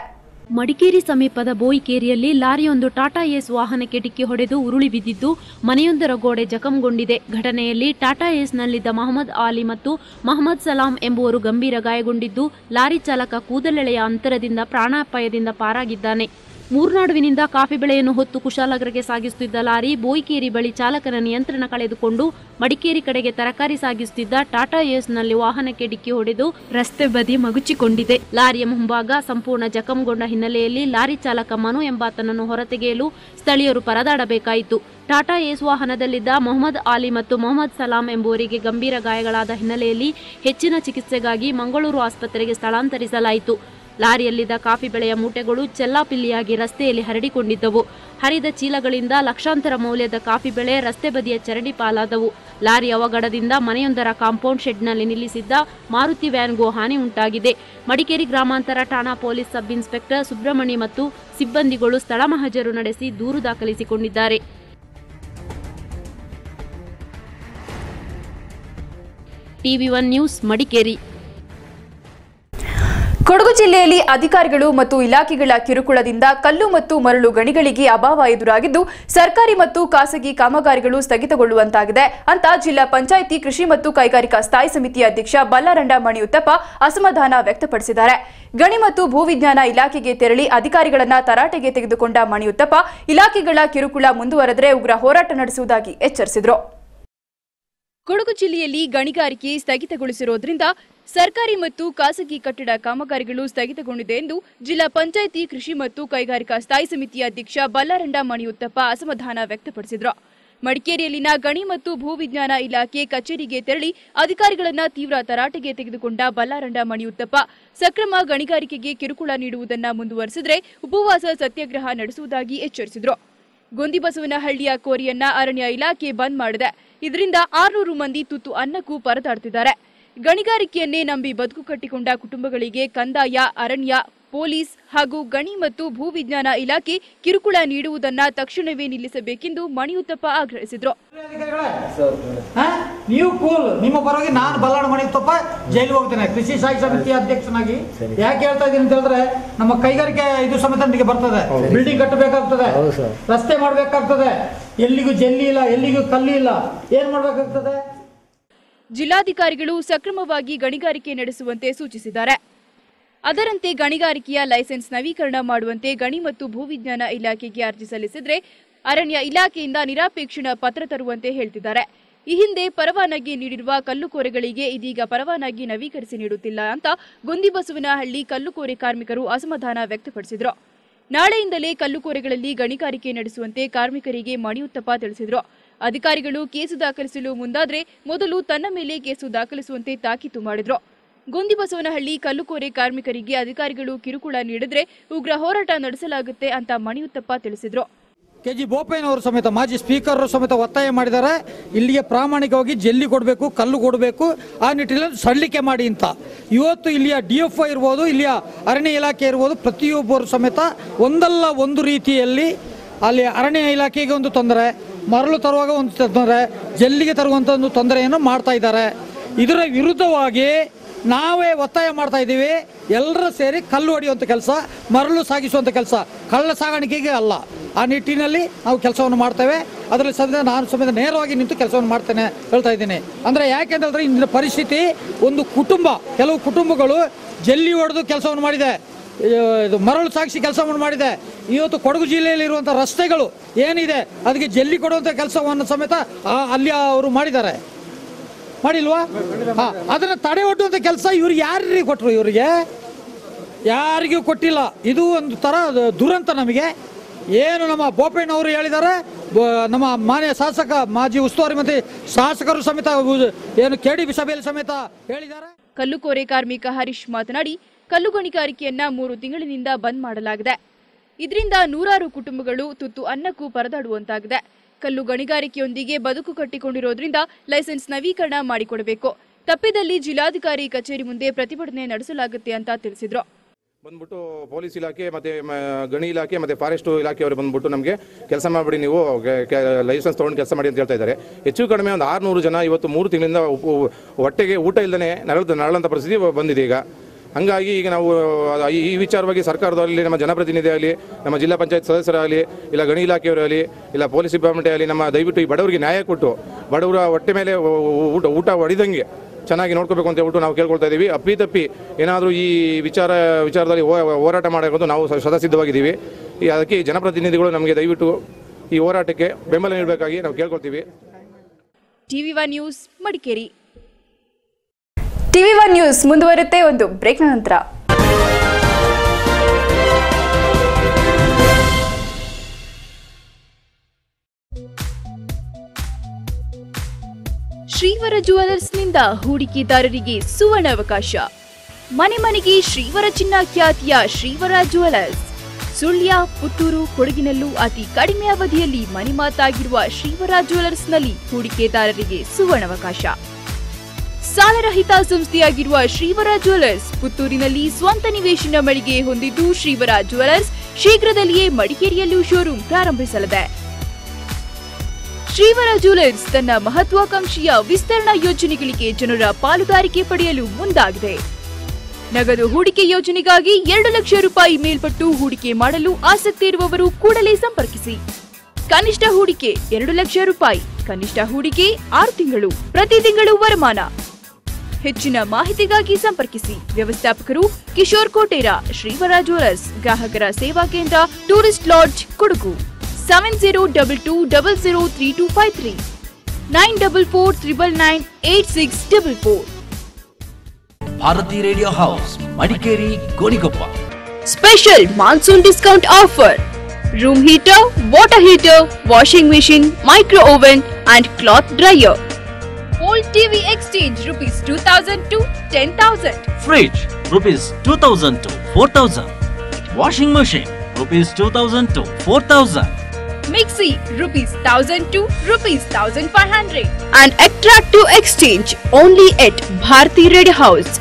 ಮಡಿಕೇರಿ ಸಮೀಪದ ಬೋಯಿಕೇರಿಯಲ್ಲಿ ಲಾರಿಯೊಂದು ಟಾಟಾ ಏಸ್ ವಾಹನಕ್ಕೆ ಡಿಕ್ಕಿ ಹೊಡೆದು ಉರುಳಿ ಬಿದ್ದಿದ್ದು ಮನೆಯೊಂದರ ಗೋಡೆ ಜಖಂಗೊಂಡಿದೆ. ಘಟನೆಯಲ್ಲಿ ಟಾಟಾ ಏಸ್ನಲ್ಲಿದ್ದ ಮೊಹಮ್ಮದ್ ಆಲಿ ಮತ್ತು ಮೊಹಮ್ಮದ್ ಸಲಾಂ ಎಂಬುವರು ಗಂಭೀರ ಗಾಯಗೊಂಡಿದ್ದು, ಲಾರಿ ಚಾಲಕ ಕೂದಲೆಳೆಯ ಅಂತರದಿಂದ ಪ್ರಾಣಾಪಾಯದಿಂದ ಪಾರಾಗಿದ್ದಾನೆ. ಮೂರ್ನಾಡುವಿನಿಂದ ಕಾಫಿ ಬೆಳೆಯನ್ನು ಹೊತ್ತು ಕುಶಾಲನಗರಕ್ಕೆ ಸಾಗಿಸುತ್ತಿದ್ದ ಲಾರಿ ಬೋಯಿಕೇರಿ ಬಳಿ ಚಾಲಕನ ನಿಯಂತ್ರಣ ಕಳೆದುಕೊಂಡು ಮಡಿಕೇರಿ ಕಡೆಗೆ ತರಕಾರಿ ಸಾಗಿಸುತ್ತಿದ್ದ ಟಾಟಾ ಏಸ್ನಲ್ಲಿ ವಾಹನಕ್ಕೆ ಡಿಕ್ಕಿ ಹೊಡೆದು ರಸ್ತೆ ಬದಿ ಮಗುಚಿಕೊಂಡಿದೆ. ಲಾರಿಯ ಮುಂಭಾಗ ಸಂಪೂರ್ಣ ಜಖಂಗೊಂಡ ಹಿನ್ನೆಲೆಯಲ್ಲಿ ಲಾರಿ ಚಾಲಕ ಮನು ಎಂಬಾತನನ್ನು ಹೊರತೆಗೆಯಲು ಸ್ಥಳೀಯರು ಪರದಾಡಬೇಕಾಯಿತು. ಟಾಟಾ ಏಸ್ ವಾಹನದಲ್ಲಿದ್ದ ಮೊಹಮ್ಮದ್ ಆಲಿ ಮತ್ತು ಮೊಹಮ್ಮದ್ ಸಲಾಂ ಎಂಬುವರಿಗೆ ಗಂಭೀರ ಗಾಯಗಳಾದ ಹಿನ್ನೆಲೆಯಲ್ಲಿ ಹೆಚ್ಚಿನ ಚಿಕಿತ್ಸೆಗಾಗಿ ಮಂಗಳೂರು ಆಸ್ಪತ್ರೆಗೆ ಸ್ಥಳಾಂತರಿಸಲಾಯಿತು. ಲಾರಿಯಲ್ಲಿದ್ದ ಕಾಫಿ ಬೆಳೆಯ ಮೂಟೆಗಳು ಚೆಲ್ಲಾಪಿಲ್ಲಿಯಾಗಿ ರಸ್ತೆಯಲ್ಲಿ ಹರಡಿಕೊಂಡಿದ್ದವು. ಹರಿದ ಚೀಲಗಳಿಂದ ಲಕ್ಷಾಂತರ ಮೌಲ್ಯದ ಕಾಫಿ ಬೆಳೆ ರಸ್ತೆ ಬದಿಯ ಚರಂಡಿ ಪಾಲಾದವು. ಲಾರಿ ಅವಘಡದಿಂದ ಮನೆಯೊಂದರ ಕಾಂಪೌಂಡ್ ಶೆಡ್ನಲ್ಲಿ ನಿಲ್ಲಿಸಿದ್ದ ಮಾರುತಿ ವ್ಯಾನ್ಗೂ ಹಾನಿ ಉಂಟಾಗಿದೆ. ಮಡಿಕೇರಿ ಗ್ರಾಮಾಂತರ ಠಾಣಾ ಪೊಲೀಸ್ ಸಬ್ ಇನ್ಸ್ಪೆಕ್ಟರ್ ಸುಬ್ರಹ್ಮಣಿ ಮತ್ತು ಸಿಬ್ಬಂದಿಗಳು ಸ್ಥಳ ಮಹಜರು ನಡೆಸಿ ದೂರು ದಾಖಲಿಸಿಕೊಂಡಿದ್ದಾರೆ. TV1 news Madikeri. ಕೊಡಗು ಜಿಲ್ಲೆಯಲ್ಲಿ ಅಧಿಕಾರಿಗಳು ಮತ್ತು ಇಲಾಖೆಗಳ ಕಿರುಕುಳದಿಂದ ಕಲ್ಲು ಮತ್ತು ಮರಳು ಗಣಿಗಳಿಗೆ ಅಭಾವ ಎದುರಾಗಿದ್ದು ಸರ್ಕಾರಿ ಮತ್ತು ಖಾಸಗಿ ಕಾಮಗಾರಿಗಳು ಸ್ಥಗಿತಗೊಳ್ಳುವಂತಾಗಿದೆ ಅಂತ ಜಿಲ್ಲಾ ಪಂಚಾಯಿತಿ ಕೃಷಿ ಮತ್ತು ಕೈಗಾರಿಕಾ ಸ್ಥಾಯಿ ಸಮಿತಿ ಅಧ್ಯಕ್ಷ ಬಲ್ಲಾರಂಡ ಮಣಿಯುತ್ತಪ್ಪ ಅಸಮಾಧಾನ ವ್ಯಕ್ತಪಡಿಸಿದ್ದಾರೆ. ಗಣಿ ಮತ್ತು ಭೂವಿಜ್ಞಾನ ಇಲಾಖೆಗೆ ತೆರಳಿ ಅಧಿಕಾರಿಗಳನ್ನ ತರಾಟೆಗೆ ತೆಗೆದುಕೊಂಡ ಮಣಿಯುತ್ತಪ್ಪ ಇಲಾಖೆಗಳ ಕಿರುಕುಳ ಮುಂದುವರೆದರೆ ಉಗ್ರ ಹೋರಾಟ ನಡೆಸುವುದಾಗಿ ಎಚ್ಚರಿಸಿದರು. ಕೊಡಗು ಜಿಲ್ಲೆಯಲ್ಲಿ ಗಣಿಗಾರಿಕೆ ಸ್ಥಗಿತಗೊಳಿಸಿರುವುದರಿಂದ ಸರ್ಕಾರಿ ಮತ್ತು ಖಾಸಗಿ ಕಟ್ಟಡ ಕಾಮಗಾರಿಗಳು ಸ್ಥಗಿತಗೊಂಡಿದೆ ಎಂದು ಜಿಲ್ಲಾ ಪಂಚಾಯಿತಿ ಕೃಷಿ ಮತ್ತು ಕೈಗಾರಿಕಾ ಸ್ಥಾಯಿ ಸಮಿತಿಯ ಅಧ್ಯಕ್ಷ ಬಲ್ಲಾರಂಡ ಮಣಿಯುತ್ತಪ್ಪ ಅಸಮಾಧಾನ ವ್ಯಕ್ತಪಡಿಸಿದರು. ಮಡಿಕೇರಿಯಲ್ಲಿನ ಗಣಿ ಮತ್ತು ಭೂವಿಜ್ಞಾನ ಇಲಾಖೆ ಕಚೇರಿಗೆ ತೆರಳಿ ಅಧಿಕಾರಿಗಳನ್ನ ತೀವ್ರ ತರಾಟೆಗೆ ತೆಗೆದುಕೊಂಡ ಬಲ್ಲಾರಂಡ ಮಣಿಯುತ್ತಪ್ಪ ಸಕ್ರಮ ಗಣಿಗಾರಿಕೆಗೆ ಕಿರುಕುಳ ನೀಡುವುದನ್ನು ಮುಂದುವರೆಸಿದರೆ ಉಪವಾಸ ಸತ್ಯಾಗ್ರಹ ನಡೆಸುವುದಾಗಿ ಎಚ್ಚರಿಸಿದರು. ಗೊಂದಿಬಸವನಹಳ್ಳಿಯ ಕೋರಿಯನ್ನ ಅರಣ್ಯ ಇಲಾಖೆ ಬಂದ್ ಮಾಡಿದೆ. ಇದರಿಂದ 600 ಮಂದಿ ತುತ್ತು ಅನ್ನಕ್ಕೂ ಪರದಾಡ್ತಿದ್ದಾರೆ. ಗಣಿಗಾರಿಕೆಯನ್ನೇ ನಂಬಿ ಬದುಕು ಕಟ್ಟಿಕೊಂಡ ಕುಟುಂಬಗಳಿಗೆ ಕಂದಾಯ, ಅರಣ್ಯ, ಪೊಲೀಸ್ ಹಾಗೂ ಗಣಿ ಮತ್ತು ಭೂವಿಜ್ಞಾನ ಇಲಾಖೆ ಕಿರುಕುಳ ನೀಡುವುದನ್ನ ತಕ್ಷಣವೇ ನಿಲ್ಲಿಸಬೇಕೆಂದು ಮಣಿಯುತ್ತಪ್ಪ ಆಗ್ರಹಿಸಿದರು. ನೀವು ಕೂಲ್, ನಿಮ್ಮ ಪರವಾಗಿ ನಾನು ಬಲ್ಲಾಡ ಮಣಿಯುತ್ತಪ್ಪ ಜೈಲಿಗೆ ಹೋಗ್ತೇನೆ ಕೃಷಿ ಸ್ಥಾಯಿ ಸಮಿತಿಯ ಅಧ್ಯಕ್ಷನಾಗಿ. ಯಾಕೆ ಹೇಳ್ತಾ ಇದ್ದೀನಿ ಅಂತ ಹೇಳಿದ್ರೆ, ನಮ್ಮ ಕೈಗಾರಿಕೆ ಇದು ಸಮೇತ ನಮಗೆ ಬರ್ತದೆ. ಬಿಲ್ಡಿಂಗ್ ಕಟ್ಟಬೇಕಾಗ್ತದೆ, ರಸ್ತೆ ಮಾಡಬೇಕಾಗ್ತದೆ, ಎಲ್ಲಿಗೂ ಜಲ್ಲಿ ಇಲ್ಲ, ಎಲ್ಲಿಗೂ ಕಲ್ಲಿ ಇಲ್ಲ, ಏನ್ ಮಾಡಬೇಕಾಗ್ತದೆ. ಜಿಲ್ಲಾಧಿಕಾರಿಗಳು ಸಕ್ರಮವಾಗಿ ಗಣಿಗಾರಿಕೆ ನಡೆಸುವಂತೆ ಸೂಚಿಸಿದ್ದಾರೆ. ಅದರಂತೆ ಗಣಿಗಾರಿಕೆಯ ಲೈಸೆನ್ಸ್ ನವೀಕರಣ ಮಾಡುವಂತೆ ಗಣಿ ಮತ್ತು ಭೂವಿಜ್ಞಾನ ಇಲಾಖೆಗೆ ಅರ್ಜಿ ಸಲ್ಲಿಸಿದರೆ ಅರಣ್ಯ ಇಲಾಖೆಯಿಂದ ನಿರಾಪೇಕ್ಷಣ ಪತ್ರ ತರುವಂತೆ ಹೇಳ್ತಿದ್ದಾರೆ. ಈ ಹಿಂದೆ ಪರವಾನಗಿ ನೀಡಿರುವ ಕಲ್ಲುಕೋರೆಗಳಿಗೆ ಇದೀಗ ಪರವಾನಗಿ ನವೀಕರಿಸಿ ನೀಡುತ್ತಿಲ್ಲ ಅಂತ ಗೊಂದಿಬಸವನಹಳ್ಳಿ ಕಲ್ಲುಕೋರೆ ಕಾರ್ಮಿಕರು ಅಸಮಾಧಾನ ವ್ಯಕ್ತಪಡಿಸಿದರು. ನಾಳೆಯಿಂದಲೇ ಕಲ್ಲುಕೋರೆಗಳಲ್ಲಿ ಗಣಿಗಾರಿಕೆ ನಡೆಸುವಂತೆ ಕಾರ್ಮಿಕರಿಗೆ ಮಣಿಯುತ್ತಪ್ಪ ತಿಳಿಸಿದರು. ಅಧಿಕಾರಿಗಳು ಕೇಸು ದಾಖಲಿಸಲು ಮುಂದಾದರೆ ಮೊದಲು ತನ್ನ ಮೇಲೆ ಕೇಸು ದಾಖಲಿಸುವಂತೆ ತಾಕೀತು ಮಾಡಿದರು. ಗೊಂದಿಬಸವನಹಳ್ಳಿ ಕಲ್ಲುಕೋರೆ ಕಾರ್ಮಿಕರಿಗೆ ಅಧಿಕಾರಿಗಳು ಕಿರುಕುಳ ನೀಡಿದ್ರೆ ಉಗ್ರ ಹೋರಾಟ ನಡೆಸಲಾಗುತ್ತೆ ಅಂತ ಮಣಿಯುತ್ತಪ್ಪ ತಿಳಿಸಿದರು. ಕೆಜಿ ಬೋಪಯ್ಯನವರು ಸಮೇತ ಮಾಜಿ ಸ್ಪೀಕರ್ ಸಮೇತ ಒತ್ತಾಯ ಮಾಡಿದ್ದಾರೆ. ಇಲ್ಲಿಗೆ ಪ್ರಾಮಾಣಿಕವಾಗಿ ಜಲ್ಲಿ ಕೊಡಬೇಕು, ಕಲ್ಲು ಕೊಡಬೇಕು, ಆ ನಿಟ್ಟಿನಲ್ಲಿ ಸಡಿಲಿಕೆ ಮಾಡಿ ಅಂತ. ಇವತ್ತು ಇಲ್ಲಿಯ DFO ಇರ್ಬೋದು, ಇಲ್ಲಿಯ ಅರಣ್ಯ ಇಲಾಖೆ ಇರ್ಬೋದು, ಪ್ರತಿಯೊಬ್ಬರು ಸಮೇತ ಒಂದಲ್ಲ ಒಂದು ರೀತಿಯಲ್ಲಿ ಅಲ್ಲಿ ಅರಣ್ಯ ಇಲಾಖೆಗೆ ಒಂದು ತೊಂದರೆ, ಮರಳು ತರುವಾಗ ಒಂದು ತೊಂದರೆ, ಜಲ್ಲಿಗೆ ತರುವಂಥ ಒಂದು ತೊಂದರೆಯನ್ನು ಮಾಡ್ತಾ ಇದ್ದಾರೆ. ಇದರ ವಿರುದ್ಧವಾಗಿ ನಾವೇ ಒತ್ತಾಯ ಮಾಡ್ತಾ ಇದ್ದೀವಿ. ಎಲ್ಲರೂ ಸೇರಿ ಕಲ್ಲು ಹೊಡೆಯುವಂಥ ಕೆಲಸ, ಮರಳು ಸಾಗಿಸುವಂಥ ಕೆಲಸ, ಕಳ್ಳ ಸಾಗಾಣಿಕೆಗೆ ಅಲ್ಲ. ಆ ನಿಟ್ಟಿನಲ್ಲಿ ನಾವು ಕೆಲಸವನ್ನು ಮಾಡ್ತೇವೆ. ಅದರಲ್ಲಿ ಸದ್ಯ ನಾನು ಸಮೇತ ನೇರವಾಗಿ ನಿಂತು ಕೆಲಸವನ್ನು ಮಾಡ್ತೇನೆ ಹೇಳ್ತಾ ಇದ್ದೀನಿ. ಅಂದರೆ ಯಾಕೆಂತಂದರೆ ಇಂದಿನ ಪರಿಸ್ಥಿತಿ, ಒಂದು ಕುಟುಂಬ, ಕೆಲವು ಕುಟುಂಬಗಳು ಜಲ್ಲಿ ಹೊಡೆದು ಕೆಲಸವನ್ನು ಮಾಡಿದೆ, ಇದು ಮರಳು ಸಾಗಿಸಿ ಕೆಲಸವನ್ನು ಮಾಡಿದೆ. ಇವತ್ತು ಕೊಡಗು ಜಿಲ್ಲೆಯಲ್ಲಿರುವಂಥ ರಸ್ತೆಗಳು ಏನಿದೆ ಅದಕ್ಕೆ ಜಲ್ಲಿ ಕೊಡುವಂಥ ಕೆಲಸವನ್ನು ಸಮೇತ ಅಲ್ಲಿ ಅವರು ಮಾಡಿದ್ದಾರೆ. ಮಾಡಿಲ್ವಾ? ಅದನ್ನು ತಡೆ ಒಡ್ಡುವಂಥ ಕೆಲಸ ಇವ್ರಿಗೆ ಯಾರಿಗೆ ಕೊಟ್ಟರು? ಇವರಿಗೆ ಯಾರಿಗೂ ಕೊಟ್ಟಿಲ್ಲ. ಇದು ಒಂದು ಥರ ದುರಂತ. ನಮಗೆ ಏನು ನಮ್ಮ ಬೋಪಯ್ಯನವರು ಹೇಳಿದ್ದಾರೆ, ನಮ್ಮ ಮಾನ್ಯ ಶಾಸಕ, ಮಾಜಿ ಉಸ್ತುವಾರಿ ಮಂತ್ರಿ ಶಾಸಕರು ಸಮೇತ ಏನು KDB ಸಭೆಯಲ್ಲಿ ಸಮೇತ ಹೇಳಿದ್ದಾರೆ. ಕಲ್ಲುಕೋರೆ ಕಾರ್ಮಿಕ ಹರೀಶ್ ಮಾತನಾಡಿ, ಕಲ್ಲು ಗಣಿಗಾರಿಕೆಯನ್ನ 3 ತಿಂಗಳಿನಿಂದ ಬಂದ್ ಮಾಡಲಾಗಿದೆ. ಇದರಿಂದ ನೂರಾರು ಕುಟುಂಬಗಳು ತುತ್ತು ಅನ್ನಕ್ಕೂ ಪರದಾಡುವಂತಾಗಿದೆ. ಕಲ್ಲು ಗಣಿಗಾರಿಕೆಯೊಂದಿಗೆ ಬದುಕು ಕಟ್ಟಿಕೊಂಡಿರೋದ್ರಿಂದ ಲೈಸೆನ್ಸ್ ನವೀಕರಣ ಮಾಡಿಕೊಡಬೇಕು. ತಪ್ಪಿದಲ್ಲಿ ಜಿಲ್ಲಾಧಿಕಾರಿ ಕಚೇರಿ ಮುಂದೆ ಪ್ರತಿಭಟನೆ ನಡೆಸಲಾಗುತ್ತೆ ಅಂತ ತಿಳಿಸಿದ್ರು. ಬಂದ್ಬಿಟ್ಟು ಪೊಲೀಸ್ ಇಲಾಖೆ ಮತ್ತೆ ಗಣಿ ಇಲಾಖೆ ಮತ್ತೆ ಫಾರೆಸ್ಟ್ ಇಲಾಖೆಯವರು ಬಂದ್ಬಿಟ್ಟು ನಮಗೆ ಕೆಲಸ ಮಾಡಿಬಿಡಿ, ನೀವು ಲೈಸೆನ್ಸ್ ತೊಗೊಂಡು ಕೆಲಸ ಮಾಡಿ ಅಂತ ಹೇಳ್ತಾ ಇದ್ದಾರೆ. ಹೆಚ್ಚು ಕಡಿಮೆ ಒಂದು 600 ಜನ ಇವತ್ತು 3 ತಿಂಗಳಿಂದ ಹೊಟ್ಟೆಗೆ ಊಟ ಇಲ್ಲದೆ ನರಳಂಥ ಪರಿಸ್ಥಿತಿ ಬಂದಿದೆ ಈಗ. ಹಂಗಾಗಿ ಈಗ ನಾವು ಈ ವಿಚಾರವಾಗಿ ಸರ್ಕಾರದಲ್ಲಿ ನಮ್ಮ ಜನಪ್ರತಿನಿಧಿ ಆಗಲಿ, ನಮ್ಮ ಜಿಲ್ಲಾ ಪಂಚಾಯತ್ ಸದಸ್ಯರಾಗಲಿ, ಇಲ್ಲ ಗಣಿ ಇಲಾಖೆಯವರಾಗಲಿ, ಇಲ್ಲ ಪೊಲೀಸ್ ಡಿಪಾರ್ಟ್ಮೆಂಟ್ ಆಗಲಿ, ನಮ್ಮ ದಯವಿಟ್ಟು ಈ ಬಡವರಿಗೆ ನ್ಯಾಯ ಕೊಟ್ಟು ಬಡವರ ಹೊಟ್ಟೆ ಮೇಲೆ ಊಟ ಹೊಡಿದಂಗೆ ಚೆನ್ನಾಗಿ ನೋಡ್ಕೋಬೇಕು ಅಂತ ಹೇಳ್ಬಿಟ್ಟು ನಾವು ಕೇಳ್ಕೊಳ್ತಾ ಇದ್ದೀವಿ. ಅಪ್ಪಿತಪ್ಪಿ ಏನಾದರೂ ಈ ವಿಚಾರದಲ್ಲಿ ಹೋರಾಟ ಮಾಡೋದು ನಾವು ಸದಾ ಸಿದ್ಧವಾಗಿದ್ದೀವಿ. ಅದಕ್ಕೆ ಜನಪ್ರತಿನಿಧಿಗಳು ನಮಗೆ ದಯವಿಟ್ಟು ಈ ಹೋರಾಟಕ್ಕೆ ಬೆಂಬಲ ನೀಡಬೇಕಾಗಿ ನಾವು ಕೇಳ್ಕೊಳ್ತೀವಿ. TV1 news Madikeri. TV1 news ಮುಂದುವರುತ್ತೆ ಒಂದು ಬ್ರೇಕ್ ನಂತರ. ಶ್ರೀವರ ಜುವೆಲರ್ಸ್ನಿಂದ ಹೂಡಿಕೆದಾರರಿಗೆ ಸುವರ್ಣಾವಕಾಶ. ಮನೆ ಮನೆಗೆ ಶ್ರೀವರ ಚಿನ್ನ ಖ್ಯಾತಿಯ ಶ್ರೀವರ ಜುವೆಲರ್ಸ್. ಸುಳ್ಯ, ಪುತ್ತೂರು, ಕೊಡಗಿನಲ್ಲೂ ಅತಿ ಕಡಿಮೆ ಅವಧಿಯಲ್ಲಿ ಮನೆ ಮಾತಾಗಿರುವ ಶ್ರೀವರ ಜುವೆಲರ್ಸ್ನಲ್ಲಿ ಹೂಡಿಕೆದಾರರಿಗೆ ಸುವರ್ಣಾವಕಾಶ. ಸಾಲರಹಿತ ಸಂಸ್ಥೆಯಾಗಿರುವ ಶ್ರೀವರ ಜುವೆಲರ್ಸ್ ಪುತ್ತೂರಿನಲ್ಲಿ ಸ್ವಂತ ನಿವೇಶನ ಮಳಿಗೆ ಹೊಂದಿದ್ದು, ಶ್ರೀವರ ಜುವೆಲರ್ಸ್ ಶೀಘ್ರದಲ್ಲಿಯೇ ಮಡಿಕೇರಿಯಲ್ಲೂ ಶೋರೂಮ್ ಪ್ರಾರಂಭಿಸಲಿದೆ. ಶ್ರೀವರ ಜುವೆಲರ್ಸ್ ತನ್ನ ಮಹತ್ವಾಕಾಂಕ್ಷೆಯ ವಿಸ್ತರಣಾ ಯೋಜನೆಗಳಿಗೆ ಜನರ ಪಾಲುದಾರಿಕೆ ಪಡೆಯಲು ಮುಂದಾಗಿದೆ. ನಗದು ಹೂಡಿಕೆ ಯೋಜನೆಗಾಗಿ 2 ಲಕ್ಷ ರೂಪಾಯಿ ಮೇಲ್ಪಟ್ಟು ಹೂಡಿಕೆ ಮಾಡಲು ಆಸಕ್ತಿ ಇರುವವರು ಕೂಡಲೇ ಸಂಪರ್ಕಿಸಿ. ಕನಿಷ್ಠ ಹೂಡಿಕೆ 2 ಲಕ್ಷ ರೂಪಾಯಿ, ಕನಿಷ್ಠ ಹೂಡಿಕೆ 6 ತಿಂಗಳು, ಪ್ರತಿ ತಿಂಗಳು ವರಮಾನ. ಹೆಚ್ಚಿನ ಮಾಹಿತಿಗಾಗಿ ಸಂಪರ್ಕಿಸಿ. ವ್ಯವಸ್ಥಾಪಕರು ಕಿಶೋರ್ ಕೋಟೇರ, ಶ್ರೀವರ ಜ್ಯುವೆಲರ್ಸ್, ಗ್ರಾಹಕರ ಸೇವಾ ಕೇಂದ್ರ, tourist lodge, Kodagu. 7022003253 9449998644. Bharati radio house, Madikeri, Gonikoppa. Special monsoon discount offer. Room heater, water heater, washing machine, micro oven and cloth dryer. Old TV exchange ₹2,000 to 10,000. Fridge ₹2,000 to 4,000. Washing machine ₹2,000 to 4,000. Mixie ₹1,000 to ₹1,500. And attractive exchange only at Bharti Red House.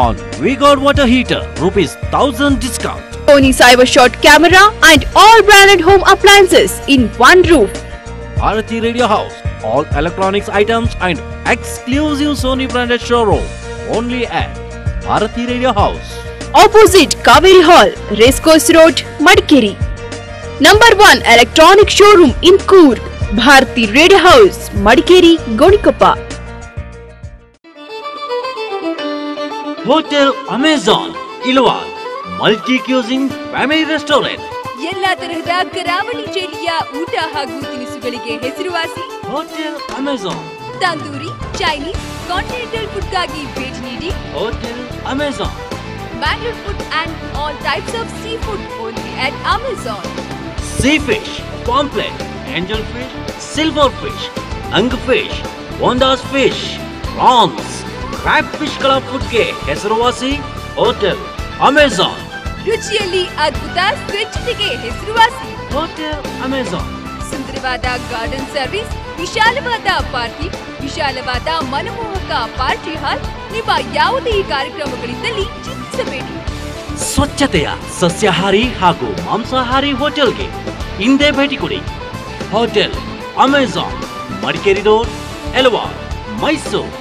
On V-Guard water heater ₹1,000 discount. Sony CyberShot camera and all branded home appliances in one roof. Bharati Radio House. All electronics items and exclusive Sony branded showroom only at Bharati Radio House. Opposite Kaveri Hall, Racecourse Road, Madikeri. Number 1 electronic showroom in Coorg, Bharti Radio House, Madikeri, Gonikoppa. Hotel Amazon, Ilwal. Multi-cuisine family restaurant. ಎಲ್ಲಾ ತರಹದ ಕರಾವಳಿ ಶೈಲಿಯ ಊಟ ಹಾಗೂ ತಿನಿಸುಗಳಿಗೆ ಹೆಸರುವಾಸಿ hotel Amazon. Tandoori, Chinese, continental ಫುಡ್ಗಾಗಿ ಭೇಟಿ ನೀಡಿ hotel Amazon. Bangalore food and all types of sea food only at Amazon. Sea fish, pomfret, angel fish, silver fish, ಅಂಗ್ ಫಿಶ್, ಬೋಂಡಾಸ್ ಫಿಶ್, ಪ್ರಾನ್ಸ್, ಕ್ರ್ಯಾಬ್ ಫಿಶ್ ಗಳ ಫುಡ್ಗೆ ಹೆಸರುವಾಸಿ ಹೋಟೆಲ್ ಅಮೆಜಾನ್. ರುಚಿಯಲ್ಲಿ ಅದ್ಭುತ, ಸ್ವಚ್ಛತೆಗೆ ಹೆಸರುವಾಸಿ ಹೋಟೆಲ್ ಅಮೆಜಾನ್. ಸುಂದರವಾದ ಗಾರ್ಡನ್ ಸರ್ವಿಸ್, ವಿಶಾಲವಾದ ಪಾರ್ಕಿಂಗ್, ವಿಶಾಲವಾದ ಮನಮೋಹಕ ಪಾರ್ಟಿ ಹಾಲ್. ನಿಮ್ಮ ಯಾವುದೇ ಕಾರ್ಯಕ್ರಮಗಳಿದ್ದಲ್ಲಿ ಚಿಂತಿಸಬೇಡಿ. ಸ್ವಚ್ಛತೆಯ ಸಸ್ಯಾಹಾರಿ ಹಾಗೂ ಮಾಂಸಾಹಾರಿ ಹೋಟೆಲ್ಗೆ ಹಿಂದೆ ಭೇಟಿ ಕೊಡಿ. Hotel Amazon, Madikeri road, Elwar, Mysuru.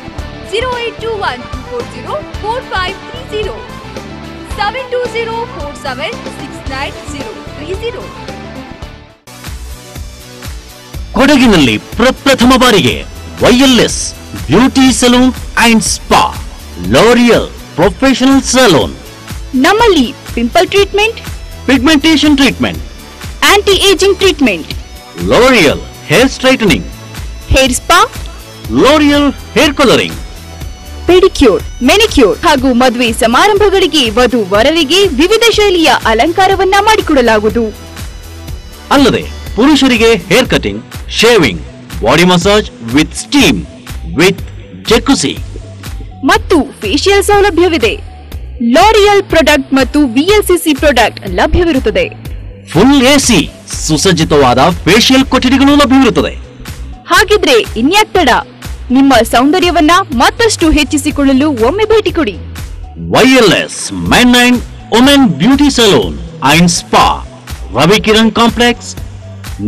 0821240453 72047693030. ಕೊಡಗಿನಲ್ಲಿ ಪ್ರಪ್ರಥಮ ಬಾರಿಗೆ YLS beauty salon and spa, L'Oreal professional salon. ನಮ್ಮಲ್ಲಿ pimple treatment, pigmentation treatment, anti ageing treatment, L'Oreal hair straightening, hair spa, L'Oreal hair colouring, pedicure, manicure ಹಾಗೂ ಮದುವೆ ಸಮಾರಂಭಗಳಿಗೆ ವಧು ವರರಿಗೆ ವಿವಿಧ ಶೈಲಿಯ ಅಲಂಕಾರವನ್ನ ಮಾಡಿಕೊಡಲಾಗುವುದು. ಅಲ್ಲದೆ ಪುರುಷರಿಗೆ hair cutting, shaving, body massage with steam with jacuzzi ಮತ್ತು ಫೇಶಿಯಲ್ ಸೌಲಭ್ಯವಿದೆ. ಲೋರಿಯಲ್ ಪ್ರಾಡಕ್ಟ್ ಮತ್ತು VLCC ಪ್ರಾಡಕ್ಟ್ ಲಭ್ಯವಿರುತ್ತದೆ. ಫುಲ್ AC ಸುಸಜ್ಜಿತವಾದ ಫೇಶಿಯಲ್ ಕೊಠಡಿಗಳು ಲಭ್ಯವಿರುತ್ತದೆ. ಹಾಗಿದ್ರೆ ಇನ್ಯಾಕ್ ತಡ? ನಿಮ್ಮ ಸೌಂದರ್ಯವನ್ನ ಮತ್ತಷ್ಟು ಹೆಚ್ಚಿಸಿಕೊಳ್ಳಲು ಒಮ್ಮೆ ಭೇಟಿ ಕೊಡಿ. YLS Men and Women Beauty Salon and Spa, Ravi Kiran Complex,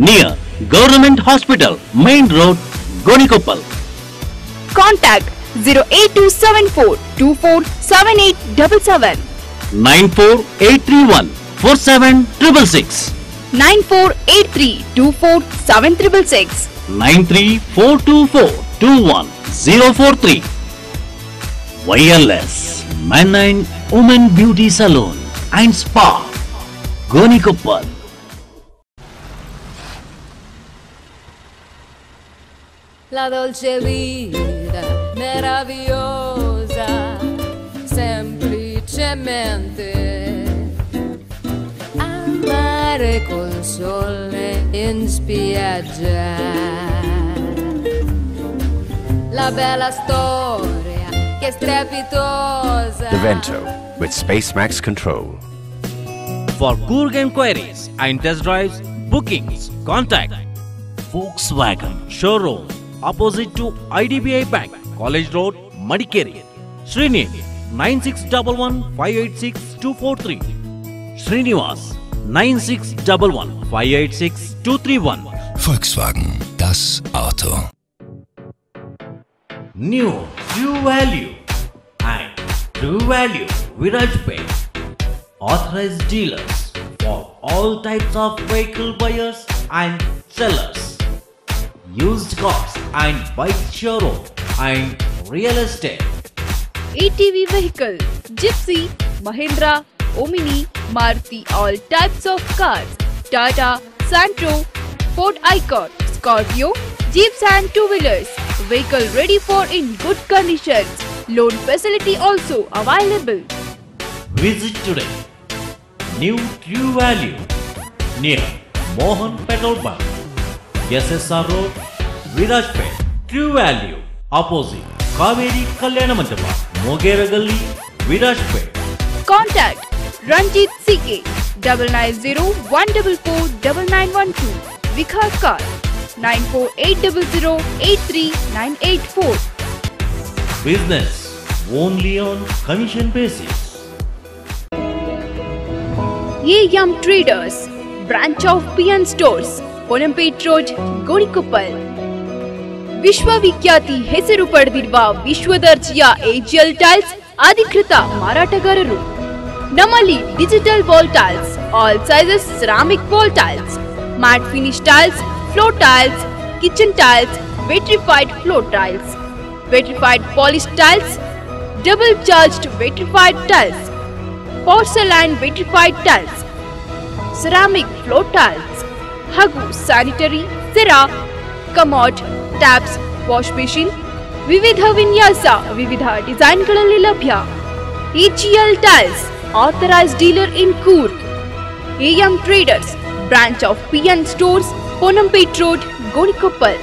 near Government Hospital, Main Road, Gonikoppal. Contact 08274247877, 948314766, 9483247666, 9342421043. YLS Men and Women Beauty Salon and Spa, Gonikoppal. La dolce vita meravigliosa, semplicemente andare col sole in spiaggia. La bella storia che è strepitosa. The Vento with SpaceMax Control. For Coorg enquiries and test drives, bookings, contact Volkswagen Showroom opposite to IDBI Bank, College Road, Madikeri. Srinivas 9611586243. Srinivas 9611586231. Volkswagen, das Auto. New True Value and True Value Virajpet, authorized dealers for all types of vehicle buyers and sellers, used cars and bike showroom and real estate. ATV vehicle, Gypsy, Mahindra, Omni, Maruti, all types of cars, Tata, Santro, Ford Icon, Scorpio, Jeeps and two-wheelers, vehicle ready for in good conditions, loan facility also available. Visit today. New True Value near Mohan Petrol Bunk, SSR Road, Virajpet. True Value opposite Kaveri Kalyana Mandapa, Mogeragalli, Virajpet. Contact Ranjit CK 9901449912, Vikas Car 9480083984. Business only on commission basis. AM Traders, branch of PN Stores, Ponampet Road, Gonikuppal. ವಿಶ್ವವಿಖ್ಯಾತಿ ಹೆಸರು ಪಡೆದಿರುವ ವಿಶ್ವದರ್ಜೆಯ ಏಜಿಯಲ್ ಟೈಲ್ಸ್ ಅಧಿಕೃತ ಮಾರಾಟಗಾರರು. ನಮ್ಮಲ್ಲಿ digital wall tiles, all sizes ceramic wall tiles, matt finish tiles, floor tiles, kitchen tiles, vitrified floor tiles, vitrified polish tiles, double charged vitrified tiles, porcelain vitrified tiles, ceramic floor tiles ಹಾಗೂ sanitary, Cera, commode, taps, wash basin, ವಿವಿಧ ವಿನ್ಯಾಸ, ವಿವಿಧ ಡಿಸೈನ್ಗಳಲ್ಲಿ ಲಭ್ಯ. AGL tiles, authorized dealer in Coorg. AM Traders, branch of PN Stores, Ponampet Road, Gonikuppal.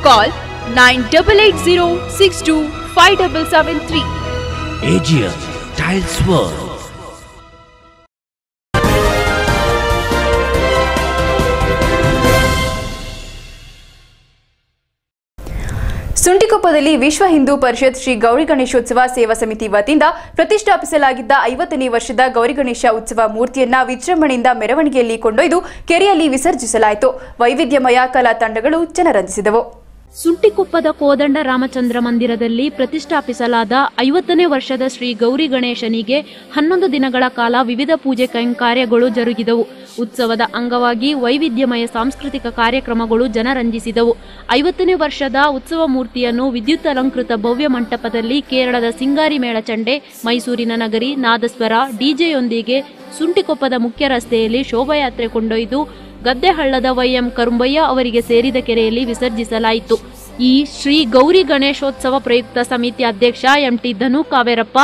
Call 9880625773. AGL Tiles World. ಸುಂಟಿಕೊಪ್ಪದಲ್ಲಿ ವಿಶ್ವ ಹಿಂದೂ ಪರಿಷತ್ ಶ್ರೀ ಗೌರಿ ಗಣೇಶೋತ್ಸವ ಸೇವಾ ಸಮಿತಿ ವತಿಯಿಂದ ಪ್ರತಿಷ್ಠಾಪಿಸಲಾಗಿದ್ದ 50ನೇ ವರ್ಷದ ಗೌರಿ ಗಣೇಶ ಉತ್ಸವ ಮೂರ್ತಿಯನ್ನ ವಿಜೃಂಭಣೆಯಿಂದ ಮೆರವಣಿಗೆಯಲ್ಲಿ ಕೊಂಡೊಯ್ದು ಕೆರೆಯಲ್ಲಿ ವಿಸರ್ಜಿಸಲಾಯಿತು. ವೈವಿಧ್ಯಮಯ ಕಲಾ ತಂಡಗಳು ಜನರಂಜಿಸಿದವು. ಸುಂಟಿಕೊಪ್ಪದ ಕೋದಂಡ ರಾಮಚಂದ್ರ ಮಂದಿರದಲ್ಲಿ ಪ್ರತಿಷ್ಠಾಪಿಸಲಾದ 50ನೇ ವರ್ಷದ ಶ್ರೀ ಗೌರಿ ಗಣೇಶನಿಗೆ 11 ದಿನಗಳ ಕಾಲ ವಿವಿಧ ಪೂಜೆ ಕೈಂಕರ್ಯಗಳು ಜರುಗಿದವು. ಉತ್ಸವದ ಅಂಗವಾಗಿ ವೈವಿಧ್ಯಮಯ ಸಾಂಸ್ಕೃತಿಕ ಕಾರ್ಯಕ್ರಮಗಳು ಜನರಂಜಿಸಿದವು. 50ನೇ ವರ್ಷದ ಉತ್ಸವ ಮೂರ್ತಿಯನ್ನು ವಿದ್ಯುತ್ ಅಲಂಕೃತ ಭವ್ಯ ಮಂಟಪದಲ್ಲಿ ಕೇರಳದ ಸಿಂಗಾರಿ ಮೇಳಚಂಡೆ, ಮೈಸೂರಿನ ನಗರಿ, ನಾದಸ್ವರ, ಡಿಜೆಯೊಂದಿಗೆ ಸುಂಟಿಕೊಪ್ಪದ ಮುಖ್ಯ ರಸ್ತೆಯಲ್ಲಿ ಶೋಭಾಯಾತ್ರೆ ಕೊಂಡೊಯ್ದು ಗದ್ದೆಹಳ್ಳದ ವೈಎಂ ಕರುಂಬಯ್ಯ ಅವರಿಗೆ ಸೇರಿದ ಕೆರೆಯಲ್ಲಿ ವಿಸರ್ಜಿಸಲಾಯಿತು. ಈ ಶ್ರೀ ಗೌರಿ ಗಣೇಶೋತ್ಸವ ಪ್ರಯುಕ್ತ ಸಮಿತಿ ಅಧ್ಯಕ್ಷ ಎಂಟಿ ಧನು ಕಾವೇರಪ್ಪ,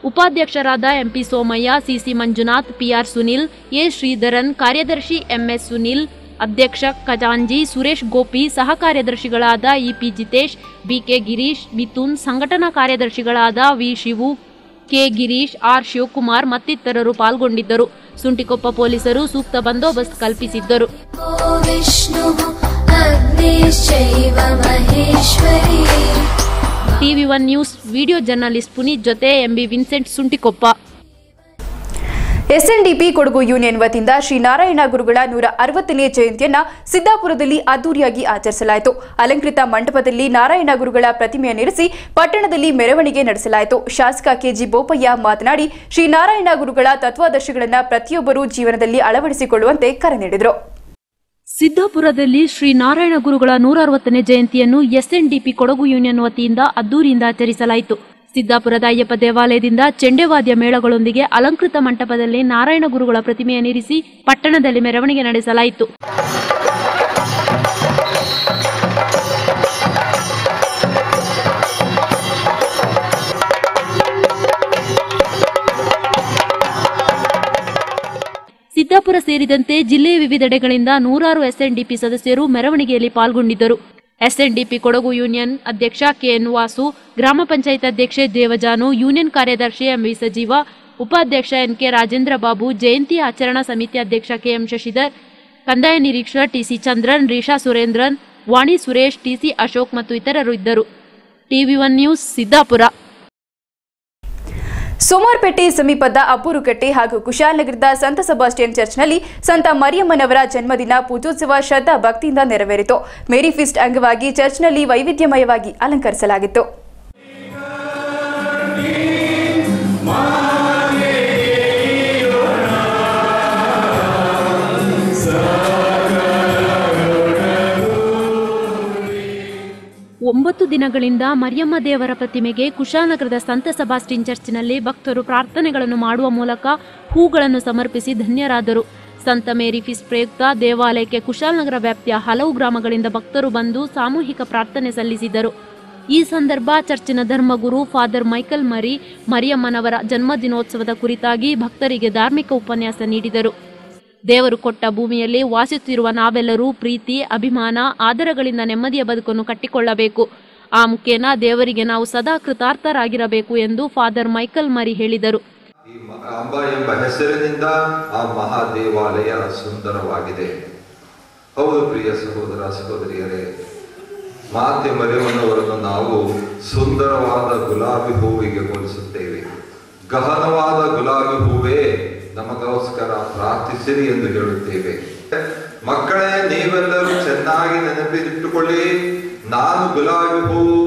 ಉಪಾಧ್ಯಕ್ಷರಾದ MP Somayya, CC Manjunath, PR Sunil, A Sridharan, ಕಾರ್ಯದರ್ಶಿ ಎಂಎಸ್ ಸುನಿಲ್, ಅಧ್ಯಕ್ಷ ಖಜಾಂಜಿ ಸುರೇಶ್ ಗೋಪಿ, ಸಹ ಕಾರ್ಯದರ್ಶಿಗಳಾದ ಇಪಿ ಜಿತೇಶ್, ಬಿಕೆ ಗಿರೀಶ್, ಮಿಥುನ್, ಸಂಘಟನಾ ಕಾರ್ಯದರ್ಶಿಗಳಾದ V Shivu, K Girish, R Shivakumar ಮತ್ತಿತರರು ಪಾಲ್ಗೊಂಡಿದ್ದರು. ಸುಂಟಿಕೊಪ್ಪ ಪೊಲೀಸರು ಸೂಕ್ತ ಬಂದೋಬಸ್ತ್ ಕಲ್ಪಿಸಿದ್ದರು. TV one news video journalist Puneet ಜೊತೆ MB Vincent, Suntikoppa. SNDP Kodagu union ವತಿಯಿಂದ ಶ್ರೀನಾರಾಯಣ ಗುರುಗಳ 160ನೇ ಜಯಂತಿಯನ್ನ ಸಿದ್ದಾಪುರದಲ್ಲಿ ಅದ್ದೂರಿಯಾಗಿ ಆಚರಿಸಲಾಯಿತು. ಅಲಂಕೃತ ಮಂಟಪದಲ್ಲಿ ನಾರಾಯಣ ಗುರುಗಳ ಪ್ರತಿಮೆಯನ್ನಿರಿಸಿ ಪಟ್ಟಣದಲ್ಲಿ ಮೆರವಣಿಗೆ ನಡೆಸಲಾಯಿತು. ಶಾಸಕ ಕೆಜಿ ಬೋಪಯ್ಯ ಮಾತನಾಡಿ, ಶ್ರೀನಾರಾಯಣ ಗುರುಗಳ ತತ್ವಾದರ್ಶಗಳನ್ನು ಪ್ರತಿಯೊಬ್ಬರೂ ಜೀವನದಲ್ಲಿ ಅಳವಡಿಸಿಕೊಳ್ಳುವಂತೆ ಕರೆ ನೀಡಿದರು. ಸಿದ್ದಾಪುರದಲ್ಲಿ ಶ್ರೀನಾರಾಯಣ ಗುರುಗಳ 160ನೇ ಜಯಂತಿಯನ್ನು ಎಸ್ಎನ್ಡಿಪಿ ಕೊಡಗು ಯೂನಿಯನ್ ವತಿಯಿಂದ ಅದ್ದೂರಿಯಿಂದ ಆಚರಿಸಲಾಯಿತು. ಸಿದ್ದಾಪುರದ ಅಯ್ಯಪ್ಪ ದೇವಾಲಯದಿಂದ ಚೆಂಡೆವಾದ್ಯ ಮೇಳಗಳೊಂದಿಗೆ ಅಲಂಕೃತ ಮಂಟಪದಲ್ಲಿ ನಾರಾಯಣ ಗುರುಗಳ ಪ್ರತಿಮೆಯನ್ನಿರಿಸಿ ಪಟ್ಟಣದಲ್ಲಿ ಮೆರವಣಿಗೆ ನಡೆಸಲಾಯಿತು. ಸಿದ್ದಾಪುರ ಸೇರಿದಂತೆ ಜಿಲ್ಲೆಯ ವಿವಿಧೆಡೆಗಳಿಂದ 100 ಎಸ್ಎನ್ಡಿಪಿ ಸದಸ್ಯರು ಮೆರವಣಿಗೆಯಲ್ಲಿ ಪಾಲ್ಗೊಂಡಿದ್ದರು. ಎಸ್ಎನ್ಡಿಪಿ ಕೊಡಗು ಯೂನಿಯನ್ ಅಧ್ಯಕ್ಷ ಕೆಎನ್ ವಾಸು, ಗ್ರಾಮ ಪಂಚಾಯತ್ ಅಧ್ಯಕ್ಷೆ ದೇವಜಾನು, ಯೂನಿಯನ್ ಕಾರ್ಯದರ್ಶಿ ಎಂವಿ ಸಜೀವ, ಉಪಾಧ್ಯಕ್ಷ ಎನ್ಕೆ ರಾಜೇಂದ್ರ ಬಾಬು, ಜಯಂತಿ ಆಚರಣಾ ಸಮಿತಿ ಅಧ್ಯಕ್ಷ ಕೆಎಂ ಶಶಿಧರ್, ಕಂದಾಯ ನಿರೀಕ್ಷಕ ಟಿಸಿ ಚಂದ್ರನ್, ರೀಶಾ ಸುರೇಂದ್ರನ್, ವಾಣಿ ಸುರೇಶ್, ಟಿಸಿ ಅಶೋಕ್ ಮತ್ತು ಇತರರು ಇದ್ದರು. ಟಿವಿ1 ನ್ಯೂಸ್ ಸಿದ್ದಾಪುರ. ಸೋಮಾರ್ಪೇಟೆ ಸಮೀಪದ ಅಬ್ಬೂರುಕಟ್ಟೆ ಹಾಗೂ ಕುಶಾಲನಗರದ ಸಂತ ಸೆಬಾಸ್ಟಿಯನ್ ಚರ್ಚ್ನಲ್ಲಿ ಸಂತ ಮರಿಯಮ್ಮನವರ ಜನ್ಮದಿನ ಪೂಜೋತ್ಸವ ಶ್ರದ್ಧಾ ಭಕ್ತಿಯಿಂದ ನೆರವೇರಿತು. ಮೇರಿ ಫೀಸ್ಟ್ ಅಂಗವಾಗಿ ಚರ್ಚ್ನಲ್ಲಿ ವೈವಿಧ್ಯಮಯವಾಗಿ ಅಲಂಕರಿಸಲಾಗಿತ್ತು. 9 ದಿನಗಳಿಂದ ಮರಿಯಮ್ಮ ದೇವರ ಪ್ರತಿಮೆಗೆ ಕುಶಾಲನಗರದ ಸಂತ ಸೆಬಾಸ್ಟಿನ್ ಚರ್ಚ್ನಲ್ಲಿ ಭಕ್ತರು ಪ್ರಾರ್ಥನೆಗಳನ್ನು ಮಾಡುವ ಮೂಲಕ ಹೂಗಳನ್ನು ಸಮರ್ಪಿಸಿ ಧನ್ಯರಾದರು. ಸಂತ ಮೇರಿ ಫೀಸ್ಟ್ ಪ್ರಯುಕ್ತ ದೇವಾಲಯಕ್ಕೆ ಕುಶಾಲನಗರ ವ್ಯಾಪ್ತಿಯ ಹಲವು ಗ್ರಾಮಗಳಿಂದ ಭಕ್ತರು ಬಂದು ಸಾಮೂಹಿಕ ಪ್ರಾರ್ಥನೆ ಸಲ್ಲಿಸಿದರು. ಈ ಸಂದರ್ಭ ಚರ್ಚಿನ ಧರ್ಮಗುರು ಫಾದರ್ ಮೈಕಲ್ ಮರಿ ಮರಿಯಮ್ಮನವರ ಜನ್ಮದಿನೋತ್ಸವದ ಕುರಿತಾಗಿ ಭಕ್ತರಿಗೆ ಧಾರ್ಮಿಕ ಉಪನ್ಯಾಸ ನೀಡಿದರು. ದೇವರು ಕೊಟ್ಟ ಭೂಮಿಯಲ್ಲಿ ವಾಸಿಸುತ್ತಿರುವ ನಾವೆಲ್ಲರೂ ಪ್ರೀತಿ, ಅಭಿಮಾನ, ಆದರಗಳಿಂದ ನೆಮ್ಮದಿಯ ಬದುಕನ್ನು ಕಟ್ಟಿಕೊಳ್ಳಬೇಕು. ಆ ಮುಖೇನ ದೇವರಿಗೆ ನಾವು ಸದಾ ಕೃತಾರ್ಥರಾಗಿರಬೇಕು ಎಂದು ಫಾದರ್ ಮೈಕಲ್ ಮರಿ ಹೇಳಿದರು. ಈ ಅಂಬಾ ಎಂಬ ಹೆಸರಿನಿಂದ ಆ ಮಹಾ ದೇವಾಲಯ ಸುಂದರವಾಗಿದೆ. ಹೌದು ಪ್ರಿಯ ಸಹೋದರ ಸಹೋದರಿಯರೇ, ಮಾತೆ ಮರಿಯಮ್ಮನವರನ್ನು ನಾವು ಸುಂದರವಾದ ಗುಲಾಬಿ ಹೂವಿಗೆ ಹೋಲಿಸುತ್ತೇವೆ. ಗಹನವಾದ ಗುಲಾಬಿ ಹೂವೇ ನಮಗೋಸ್ಕರ ಪ್ರಾರ್ಥಿಸಿರಿ ಎಂದು ಹೇಳುತ್ತೇವೆ. ಮಕ್ಕಳೇ, ನೀವೆಲ್ಲರೂ ಚೆನ್ನಾಗಿ ನೆನಪಿಟ್ಟುಕೊಳ್ಳಿ, ನಾನು ಗುಲಾಬಿ ಹೂವು.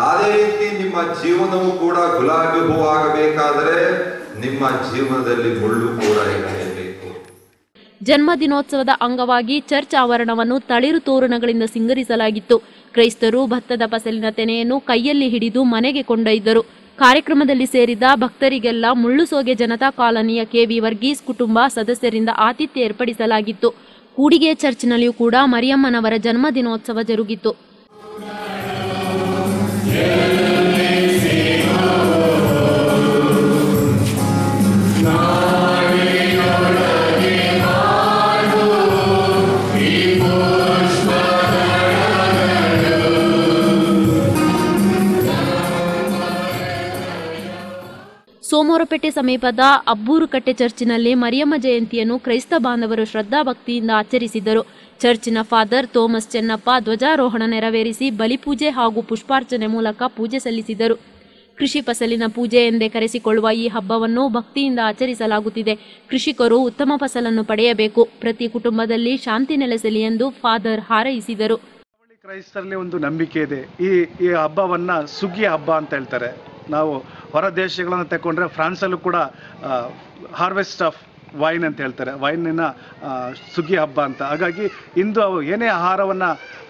ಅದೇ ರೀತಿ ನಿಮ್ಮ ಜೀವನವೂ ಕೂಡ ಗುಲಾಬಿ ಹೂವಾಗಬೇಕಾದರೆ ನಿಮ್ಮ ಜೀವನದಲ್ಲಿ ಮುಳ್ಳು ಕೂಡ ಇರಲೇಬೇಕು. ಜನ್ಮದಿನೋತ್ಸವದ ಅಂಗವಾಗಿ ಚರ್ಚ್ ಆವರಣವನ್ನು ತಳಿರು ತೋರಣಗಳಿಂದ ಸಿಂಗರಿಸಲಾಗಿತ್ತು. ಕ್ರೈಸ್ತರು ಭತ್ತದ ಫಸಲಿನ ತೆನೆಯನ್ನು ಕೈಯಲ್ಲಿ ಹಿಡಿದು ಮನೆಗೆ ಕೊಂಡೊಯ್ದರು. ಕಾರ್ಯಕ್ರಮದಲ್ಲಿ ಸೇರಿದ ಭಕ್ತರಿಗೆಲ್ಲ ಮುಳ್ಳುಸೋಗೆ ಜನತಾ ಕಾಲನಿಯ ಕೆವಿ ವರ್ಗೀಸ್ ಕುಟುಂಬ ಸದಸ್ಯರಿಂದ ಆತಿಥ್ಯ ಏರ್ಪಡಿಸಲಾಗಿತ್ತು. ಕೂಡಿಗೆ ಚರ್ಚ್ನಲ್ಲಿಯೂ ಕೂಡ ಮರಿಯಮ್ಮನವರ ಜನ್ಮದಿನೋತ್ಸವ ಜರುಗಿತು. ಸೋಮವಾರಪೇಟೆ ಸಮೀಪದ ಅಬ್ಬೂರುಕಟ್ಟೆ ಚರ್ಚಿನಲ್ಲಿ ಮರಿಯಮ್ಮ ಜಯಂತಿಯನ್ನು ಕ್ರೈಸ್ತ ಬಾಂಧವರು ಶ್ರದ್ಧಾಭಕ್ತಿಯಿಂದ ಆಚರಿಸಿದರು. ಚರ್ಚಿನ ಫಾದರ್ ಥೋಮಸ್ ಚೆನ್ನಪ್ಪ ಧ್ವಜಾರೋಹಣ ನೆರವೇರಿಸಿ ಬಲಿಪೂಜೆ ಹಾಗೂ ಪುಷ್ಪಾರ್ಚನೆ ಮೂಲಕ ಪೂಜೆ ಸಲ್ಲಿಸಿದರು. ಕೃಷಿ ಫಸಲಿನ ಪೂಜೆ ಎಂದೇ ಕರೆಸಿಕೊಳ್ಳುವ ಈ ಹಬ್ಬವನ್ನು ಭಕ್ತಿಯಿಂದ ಆಚರಿಸಲಾಗುತ್ತಿದೆ. ಕೃಷಿಕರು ಉತ್ತಮ ಫಸಲನ್ನು ಪಡೆಯಬೇಕು, ಪ್ರತಿ ಕುಟುಂಬದಲ್ಲಿ ಶಾಂತಿ ನೆಲೆಸಲಿ ಎಂದು ಫಾದರ್ ಹಾರೈಸಿದರು. ಕ್ರೈಸ್ತರಲ್ಲಿ ಒಂದು ನಂಬಿಕೆ ಇದೆ. ಈ ಹಬ್ಬವನ್ನ ಸುಗ್ಗಿಯ ಹಬ್ಬ ಅಂತ ಹೇಳ್ತಾರೆ. ನಾವು ಹೊರ ದೇಶಗಳನ್ನು ತಗೊಂಡ್ರೆ ಫ್ರಾನ್ಸಲ್ಲೂ ಕೂಡ ಹಾರ್ವೆಸ್ಟ್ ಆಫ್ ವೈನ್ ಅಂತ ಹೇಳ್ತಾರೆ, ವೈನಿನ ಸುಗ್ಗಿ ಹಬ್ಬ ಅಂತ. ಹಾಗಾಗಿ ಇಂದು ಏನೇ ಆಹಾರವನ್ನು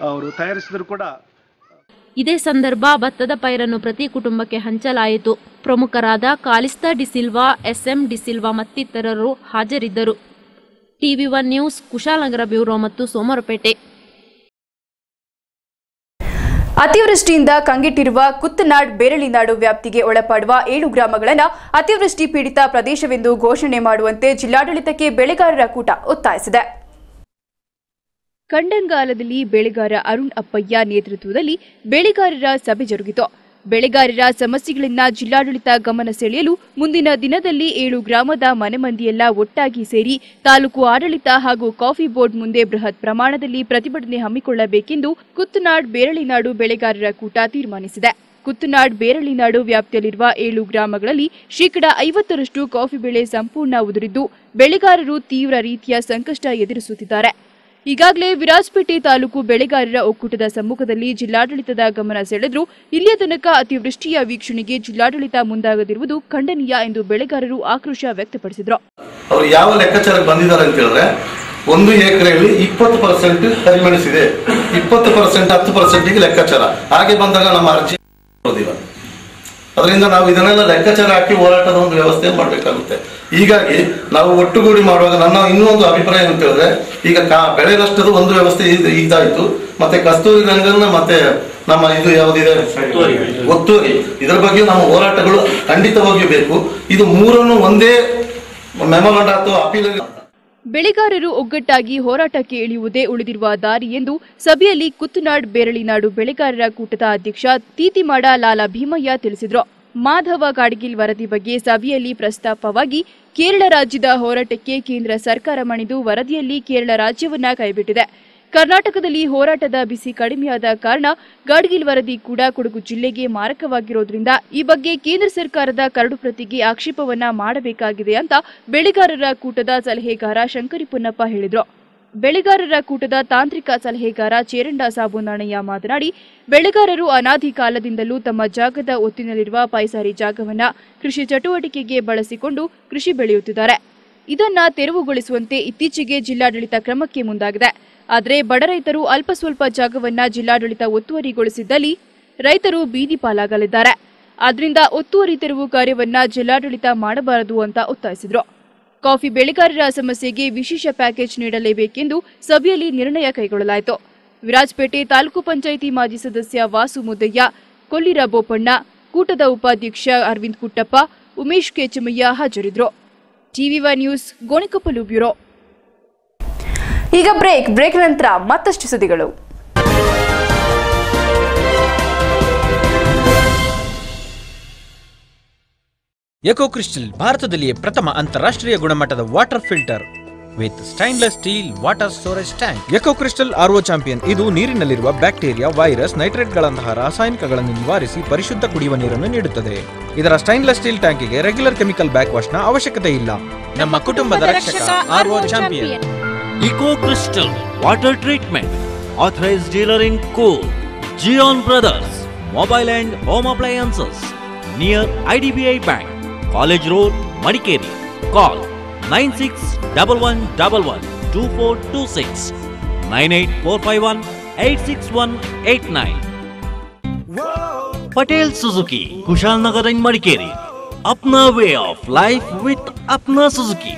ಅವರು ತಯಾರಿಸಿದ್ರು ಕೂಡ. ಇದೇ ಸಂದರ್ಭ ಭತ್ತದ ಪೈರನ್ನು ಪ್ರತಿ ಕುಟುಂಬಕ್ಕೆ ಹಂಚಲಾಯಿತು. ಪ್ರಮುಖರಾದ ಕಾಲಿಸ್ತಾ ಡಿಸಿಲ್ವಾ, SM ಡಿಸಿಲ್ವಾ ಮತ್ತಿತರರು ಹಾಜರಿದ್ದರು. TV1 ನ್ಯೂಸ್, ಕುಶಾಲನಗರ ಬ್ಯೂರೋ ಮತ್ತು ಸೋಮವಾರಪೇಟೆ. ಅತಿವೃಷ್ಟಿಯಿಂದ ಕಂಗೆಟ್ಟಿರುವ ಕುತ್ತನಾಡ್ ಬೇರಳಿನಾಡು ವ್ಯಾಪ್ತಿಗೆ ಒಳಪಡುವ 7 ಗ್ರಾಮಗಳನ್ನು ಅತಿವೃಷ್ಟಿ ಪೀಡಿತ ಪ್ರದೇಶವೆಂದು ಘೋಷಣೆ ಮಾಡುವಂತೆ ಜಿಲ್ಲಾಡಳಿತಕ್ಕೆ ಬೆಳೆಗಾರರ ಕೂಟ ಒತ್ತಾಯಿಸಿದೆ. ಕಂಡಂಗಾಲದಲ್ಲಿ ಬೆಳೆಗಾರ ಅರುಣ್ ಅಪ್ಪಯ್ಯ ನೇತೃತ್ವದಲ್ಲಿ ಬೆಳೆಗಾರರ ಸಭೆ ಜರುಗಿತು. ಬೆಳೆಗಾರರ ಸಮಸ್ಯೆಗಳನ್ನ ಜಿಲ್ಲಾಡಳಿತ ಗಮನ ಸೆಳೆಯಲು ಮುಂದಿನ ದಿನದಲ್ಲಿ 7 ಗ್ರಾಮದ ಮನೆ ಮಂದಿಯೆಲ್ಲ ಒಟ್ಟಾಗಿ ಸೇರಿ ತಾಲೂಕು ಆಡಳಿತ ಹಾಗೂ ಕಾಫಿ ಬೋರ್ಡ್ ಮುಂದೆ ಬೃಹತ್ ಪ್ರಮಾಣದಲ್ಲಿ ಪ್ರತಿಭಟನೆ ಹಮ್ಮಿಕೊಳ್ಳಬೇಕೆಂದು ಕುತ್ತನಾಡ್ ಬೇರಳಿನಾಡು ಬೆಳೆಗಾರರ ಕೂಟ ತೀರ್ಮಾನಿಸಿದೆ. ಕುತ್ತನಾಡ್ ಬೇರಳಿನಾಡು ವ್ಯಾಪ್ತಿಯಲ್ಲಿರುವ 7 ಗ್ರಾಮಗಳಲ್ಲಿ 50% ಕಾಫಿ ಬೆಳೆ ಸಂಪೂರ್ಣ ಉದುರಿದ್ದು ಬೆಳೆಗಾರರು ತೀವ್ರ ರೀತಿಯ ಸಂಕಷ್ಟ ಎದುರಿಸುತ್ತಿದ್ದಾರೆ. ಈಗಾಗಲೇ ವಿರಾಜಪೇಟೆ ತಾಲೂಕು ಬೆಳೆಗಾರರ ಒಕ್ಕೂಟದ ಸಮ್ಮುಖದಲ್ಲಿ ಜಿಲ್ಲಾಡಳಿತದ ಗಮನ ಸೆಳೆದರೂ ಇಲ್ಲಿಯ ತನಕ ಅತಿವೃಷ್ಟಿಯ ವೀಕ್ಷಣೆಗೆ ಜಿಲ್ಲಾಡಳಿತ ಮುಂದಾಗದಿರುವುದು ಖಂಡನೀಯ ಎಂದು ಬೆಳೆಗಾರರು ಆಕ್ರೋಶ ವ್ಯಕ್ತಪಡಿಸಿದರು. ಅವರು ಯಾವ ಲೆಕ್ಕಾಚಾರಕ್ಕೆ ಬಂದಿದ್ದಾರೆ ಅಂತ ಹೇಳಿದ್ರೆ, 1 ಎಕರೆಯಲ್ಲಿ 20% ಕರಿಮೆಣಸಿದೆ, 20% 10% ಲೆಕ್ಕಾಚಾರ. ಹಾಗೆ ಬಂದಾಗ ನಮ್ಮ ಅರ್ಜಿ ಬರೋದಿಲ್ಲ. ಅದರಿಂದ ನಾವು ಇದನ್ನೆಲ್ಲ ಲೆಕ್ಕಾಚಾರ ಹಾಕಿ ಹೋರಾಟದ ಒಂದು ವ್ಯವಸ್ಥೆ ಮಾಡಬೇಕಾಗುತ್ತೆ. ಹೀಗಾಗಿ ನಾವು ಒಟ್ಟುಗೂಡಿ ಮಾಡುವಾಗ ನನ್ನ ಇನ್ನೂ ಒಂದು ಅಭಿಪ್ರಾಯ ಅಂತ ಹೇಳಿದ್ರೆ, ಈಗ ಬೆಳೆ ನಷ್ಟದ ಒಂದು ವ್ಯವಸ್ಥೆ ಇದಾಯಿತು, ಮತ್ತೆ ಕಸ್ತೂರಿ ರಂಗನ ಮತ್ತೆ ನಮ್ಮ ಇದು ಯಾವುದಿದೆ ಒತ್ತುವರಿ, ಇದರ ಬಗ್ಗೆ ನಮ್ಮ ಹೋರಾಟಗಳು ಖಂಡಿತವಾಗಿಯೂ ಬೇಕು. ಇದು ಮೂರನ್ನು ಒಂದೇ ಮೆಮೊರಂಡ ಅಥವಾ ಅಪೀಲ್. ಬೆಳೆಗಾರರು ಒಗ್ಗಟ್ಟಾಗಿ ಹೋರಾಟಕ್ಕೆ ಇಳಿಯುವುದೇ ಉಳಿದಿರುವ ದಾರಿ ಎಂದು ಸಭೆಯಲ್ಲಿ ಕುತ್ತನಾಡ್ ಬೇರಳಿನಾಡು ಬೆಳೆಗಾರರ ಕೂಟದ ಅಧ್ಯಕ್ಷ ತೀತಿಮಾಡ ಲಾಲ ಭೀಮಯ್ಯ ತಿಳಿಸಿದರು. ಮಾಧವ ಗಾಡ್ಗಿಲ್ ವರದಿ ಬಗ್ಗೆ ಸಭೆಯಲ್ಲಿ ಪ್ರಸ್ತಾಪವಾಗಿ ಕೇರಳ ರಾಜ್ಯದ ಹೋರಾಟಕ್ಕೆ ಕೇಂದ್ರ ಸರ್ಕಾರ ಮಣಿದು ವರದಿಯಲ್ಲಿ ಕೇರಳ ರಾಜ್ಯವನ್ನ ಕೈಬಿಟ್ಟಿದೆ. ಕರ್ನಾಟಕದಲ್ಲಿ ಹೋರಾಟದ ಬಿಸಿ ಕಡಿಮೆಯಾದ ಕಾರಣ ಗಾಡ್ಗಿಲ್ ವರದಿ ಕೂಡ ಕೊಡಗು ಜಿಲ್ಲೆಗೆ ಮಾರಕವಾಗಿರೋದ್ರಿಂದ ಈ ಬಗ್ಗೆ ಕೇಂದ್ರ ಸರ್ಕಾರದ ಕರಡು ಪ್ರತಿಗೆ ಆಕ್ಷೇಪವನ್ನ ಮಾಡಬೇಕಾಗಿದೆ ಅಂತ ಬೆಳೆಗಾರರ ಕೂಟದ ಸಲಹೆಗಾರ ಶಂಕರಿ ಪೊನ್ನಪ್ಪ ಹೇಳಿದರು. ಬೆಳೆಗಾರರ ಕೂಟದ ತಾಂತ್ರಿಕ ಸಲಹೆಗಾರ ಚೇರಂಡ ಸಾಬುನಾಣಯ್ಯ ಮಾತನಾಡಿ, ಬೆಳೆಗಾರರು ಅನಾದಿ ಕಾಲದಿಂದಲೂ ತಮ್ಮ ಜಾಗದ ಒತ್ತಿನಲ್ಲಿರುವ ಪೈಸಾರಿ ಜಾಗವನ್ನ ಕೃಷಿ ಚಟುವಟಿಕೆಗೆ ಬಳಸಿಕೊಂಡು ಕೃಷಿ ಬೆಳೆಯುತ್ತಿದ್ದಾರೆ. ಇದನ್ನ ತೆರವುಗೊಳಿಸುವಂತೆ ಇತ್ತೀಚೆಗೆ ಜಿಲ್ಲಾಡಳಿತ ಕ್ರಮಕ್ಕೆ ಮುಂದಾಗಿದೆ. ಆದರೆ ಬಡ ರೈತರು ಅಲ್ಪ ಸ್ವಲ್ಪ ಜಾಗವನ್ನ ಜಿಲ್ಲಾಡಳಿತ ಒತ್ತುವರಿಗೊಳಿಸಿದ್ದಲ್ಲಿ ರೈತರು ಬೀದಿ ಪಾಲಾಗಲಿದ್ದಾರೆ. ಆದ್ರಿಂದ ಒತ್ತುವರಿ ತೆರವು ಕಾರ್ಯವನ್ನ ಜಿಲ್ಲಾಡಳಿತ ಮಾಡಬಾರದು ಅಂತ ಒತ್ತಾಯಿಸಿದರು. ಕಾಫಿ ಬೆಳೆಗಾರರ ಸಮಸ್ಯೆಗೆ ವಿಶೇಷ ಪ್ಯಾಕೇಜ್ ನೀಡಲೇಬೇಕೆಂದು ಸಭೆಯಲ್ಲಿ ನಿರ್ಣಯ ಕೈಗೊಳ್ಳಲಾಯಿತು. ವಿರಾಜಪೇಟೆ ತಾಲೂಕು ಪಂಚಾಯಿತಿ ಮಾಜಿ ಸದಸ್ಯ ವಾಸು ಮುದ್ದಯ್ಯ, ಕೊಲ್ಲಿರ ಬೋಪಣ್ಣ, ಕೂಟದ ಉಪಾಧ್ಯಕ್ಷ ಅರವಿಂದ್ ಕುಟ್ಟಪ್ಪ, ಉಮೇಶ್ ಕೆಚಮಯ್ಯ ಹಾಜರಿದ್ದರು. TV one news Gonikoppalu bureau. ಈಗ ಬ್ರೇಕ್ ನಂತರ ಮತ್ತಷ್ಟು ಸುದ್ದಿಗಳು. ಎಕೋ ಕ್ರಿಸ್ಟಲ್ ಭಾರತದಲ್ಲಿಯೇ ಪ್ರಥಮ ಅಂತಾರಾಷ್ಟ್ರೀಯ ಗುಣಮಟ್ಟದ water filter with stainless steel water storage tank. Eco crystal RO champion. ಇದು ನೀರಿನಲ್ಲಿರುವ ಬ್ಯಾಕ್ಟೀರಿಯಾ, ವೈರಸ್, ನೈಟ್ರೇಟ್ಗಳಂತಹ ರಾಸಾಯನಿಕಗಳನ್ನು ನಿವಾರಿಸಿ ಪರಿಶುದ್ಧ ಕುಡಿಯುವ ನೀರನ್ನು ನೀಡುತ್ತದೆ. ಇದರ ಸ್ಟೈನ್ಲೆಸ್ ಸ್ಟೀಲ್ ಟ್ಯಾಂಕಿಗೆ ರೆಗ್ಯುಲರ್ ಕೆಮಿಕಲ್ ಬ್ಯಾಕ್ ವಾಶ್ನ ಅವಶ್ಯಕತೆ ಇಲ್ಲ. ನಮ್ಮ ಕುಟುಂಬದ ರಕ್ಷಕ RO champion. Eco Crystal Water Treatment, authorized dealer in Cool, Gion Brothers, Mobile and Home Appliances, near IDBI Bank, College Road, Madikeri. Call 9611112426, 98451-86189. Patel Suzuki, Kushal Nagar in Madikeri. Apna way of life with Apna Suzuki.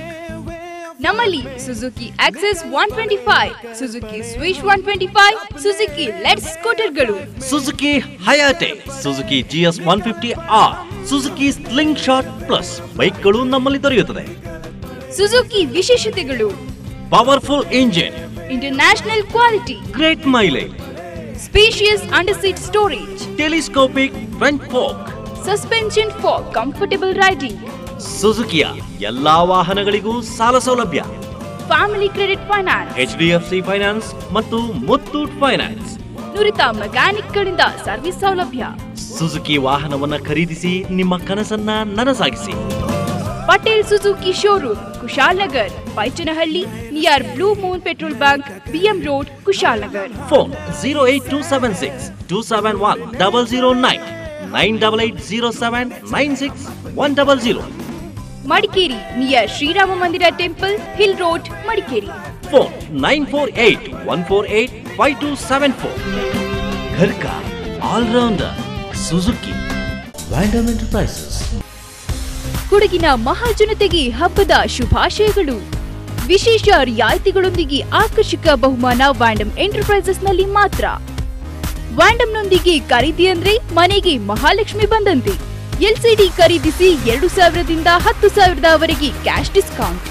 ನಮ್ಮಲ್ಲಿ Suzuki Access 125, Suzuki Swish 125, Suzuki Lets ಸ್ಕೂಟರ್ಗಳು, Suzuki Hayate, Suzuki GS 150R, Suzuki sling shot plus ಬೈಕ್ಗಳು ನಮ್ಮಲ್ಲಿ ದೊರೆಯುತ್ತದೆ. ಸುಜುಕಿ ವಿಶೇಷತೆಗಳು: powerful engine, international quality, great mileage, spacious under seat storage, telescopic front fork, suspension for comfortable riding. ಸುಜುಕಿಯ ಎಲ್ಲಾ ವಾಹನಗಳಿಗೂ ಸಾಲ ಸೌಲಭ್ಯ, family credit finance, HDFC finance ಮತ್ತು ಮುತ್ತೂಟ್ ಫೈನಾನ್ಸ್. ನುರಿತ ಮೆಕ್ಯಾನಿಕ್ಗಳಿಂದ ಸರ್ವಿಸ್ ಸೌಲಭ್ಯ. ಸುಜುಕಿ ವಾಹನವನ್ನ ಖರೀದಿಸಿ ನಿಮ್ಮ ಕನಸನ್ನ ನನಸಾಗಿಸಿ. Patel Suzuki showroom, Kushal Nagar, Paichanahalli, near blue moon petrol bunk, BM road, Kushal Nagar. Phone 08276271009, 9880796100. Madikeri, near Srirama Mandira temple, hill road, Madikeri. Phone 9481485274. घर का ऑलराउंडर सुजुकी ವ್ಯಾಂಡಮ್ ಎಂಟರ್ಪ್ರೈಸಸ್. ಕೊಡಗಿನ ಮಹಾಜನತೆಗೆ ಹಬ್ಬದ ಶುಭಾಶಯಗಳು. ವಿಶೇಷ ರಿಯಾಯಿತಿಗಳೊಂದಿಗೆ ಆಕರ್ಷಕ ಬಹುಮಾನ ವ್ಯಾಂಡಮ್ ಎಂಟರ್ಪ್ರೈಸಸ್ ನಲ್ಲಿ ಮಾತ್ರ. ವ್ಯಾಂಡಮ್ನೊಂದಿಗೆ ಖರೀದಿ ಅಂದ್ರೆ ಮನೆಗೆ ಮಹಾಲಕ್ಷ್ಮಿ ಬಂದಂತೆ. LCD ಖರೀದಿಸಿ 2000ದಿಂದ 10,000ವರೆಗೆ ಕ್ಯಾಶ್ ಡಿಸ್ಕೌಂಟ್.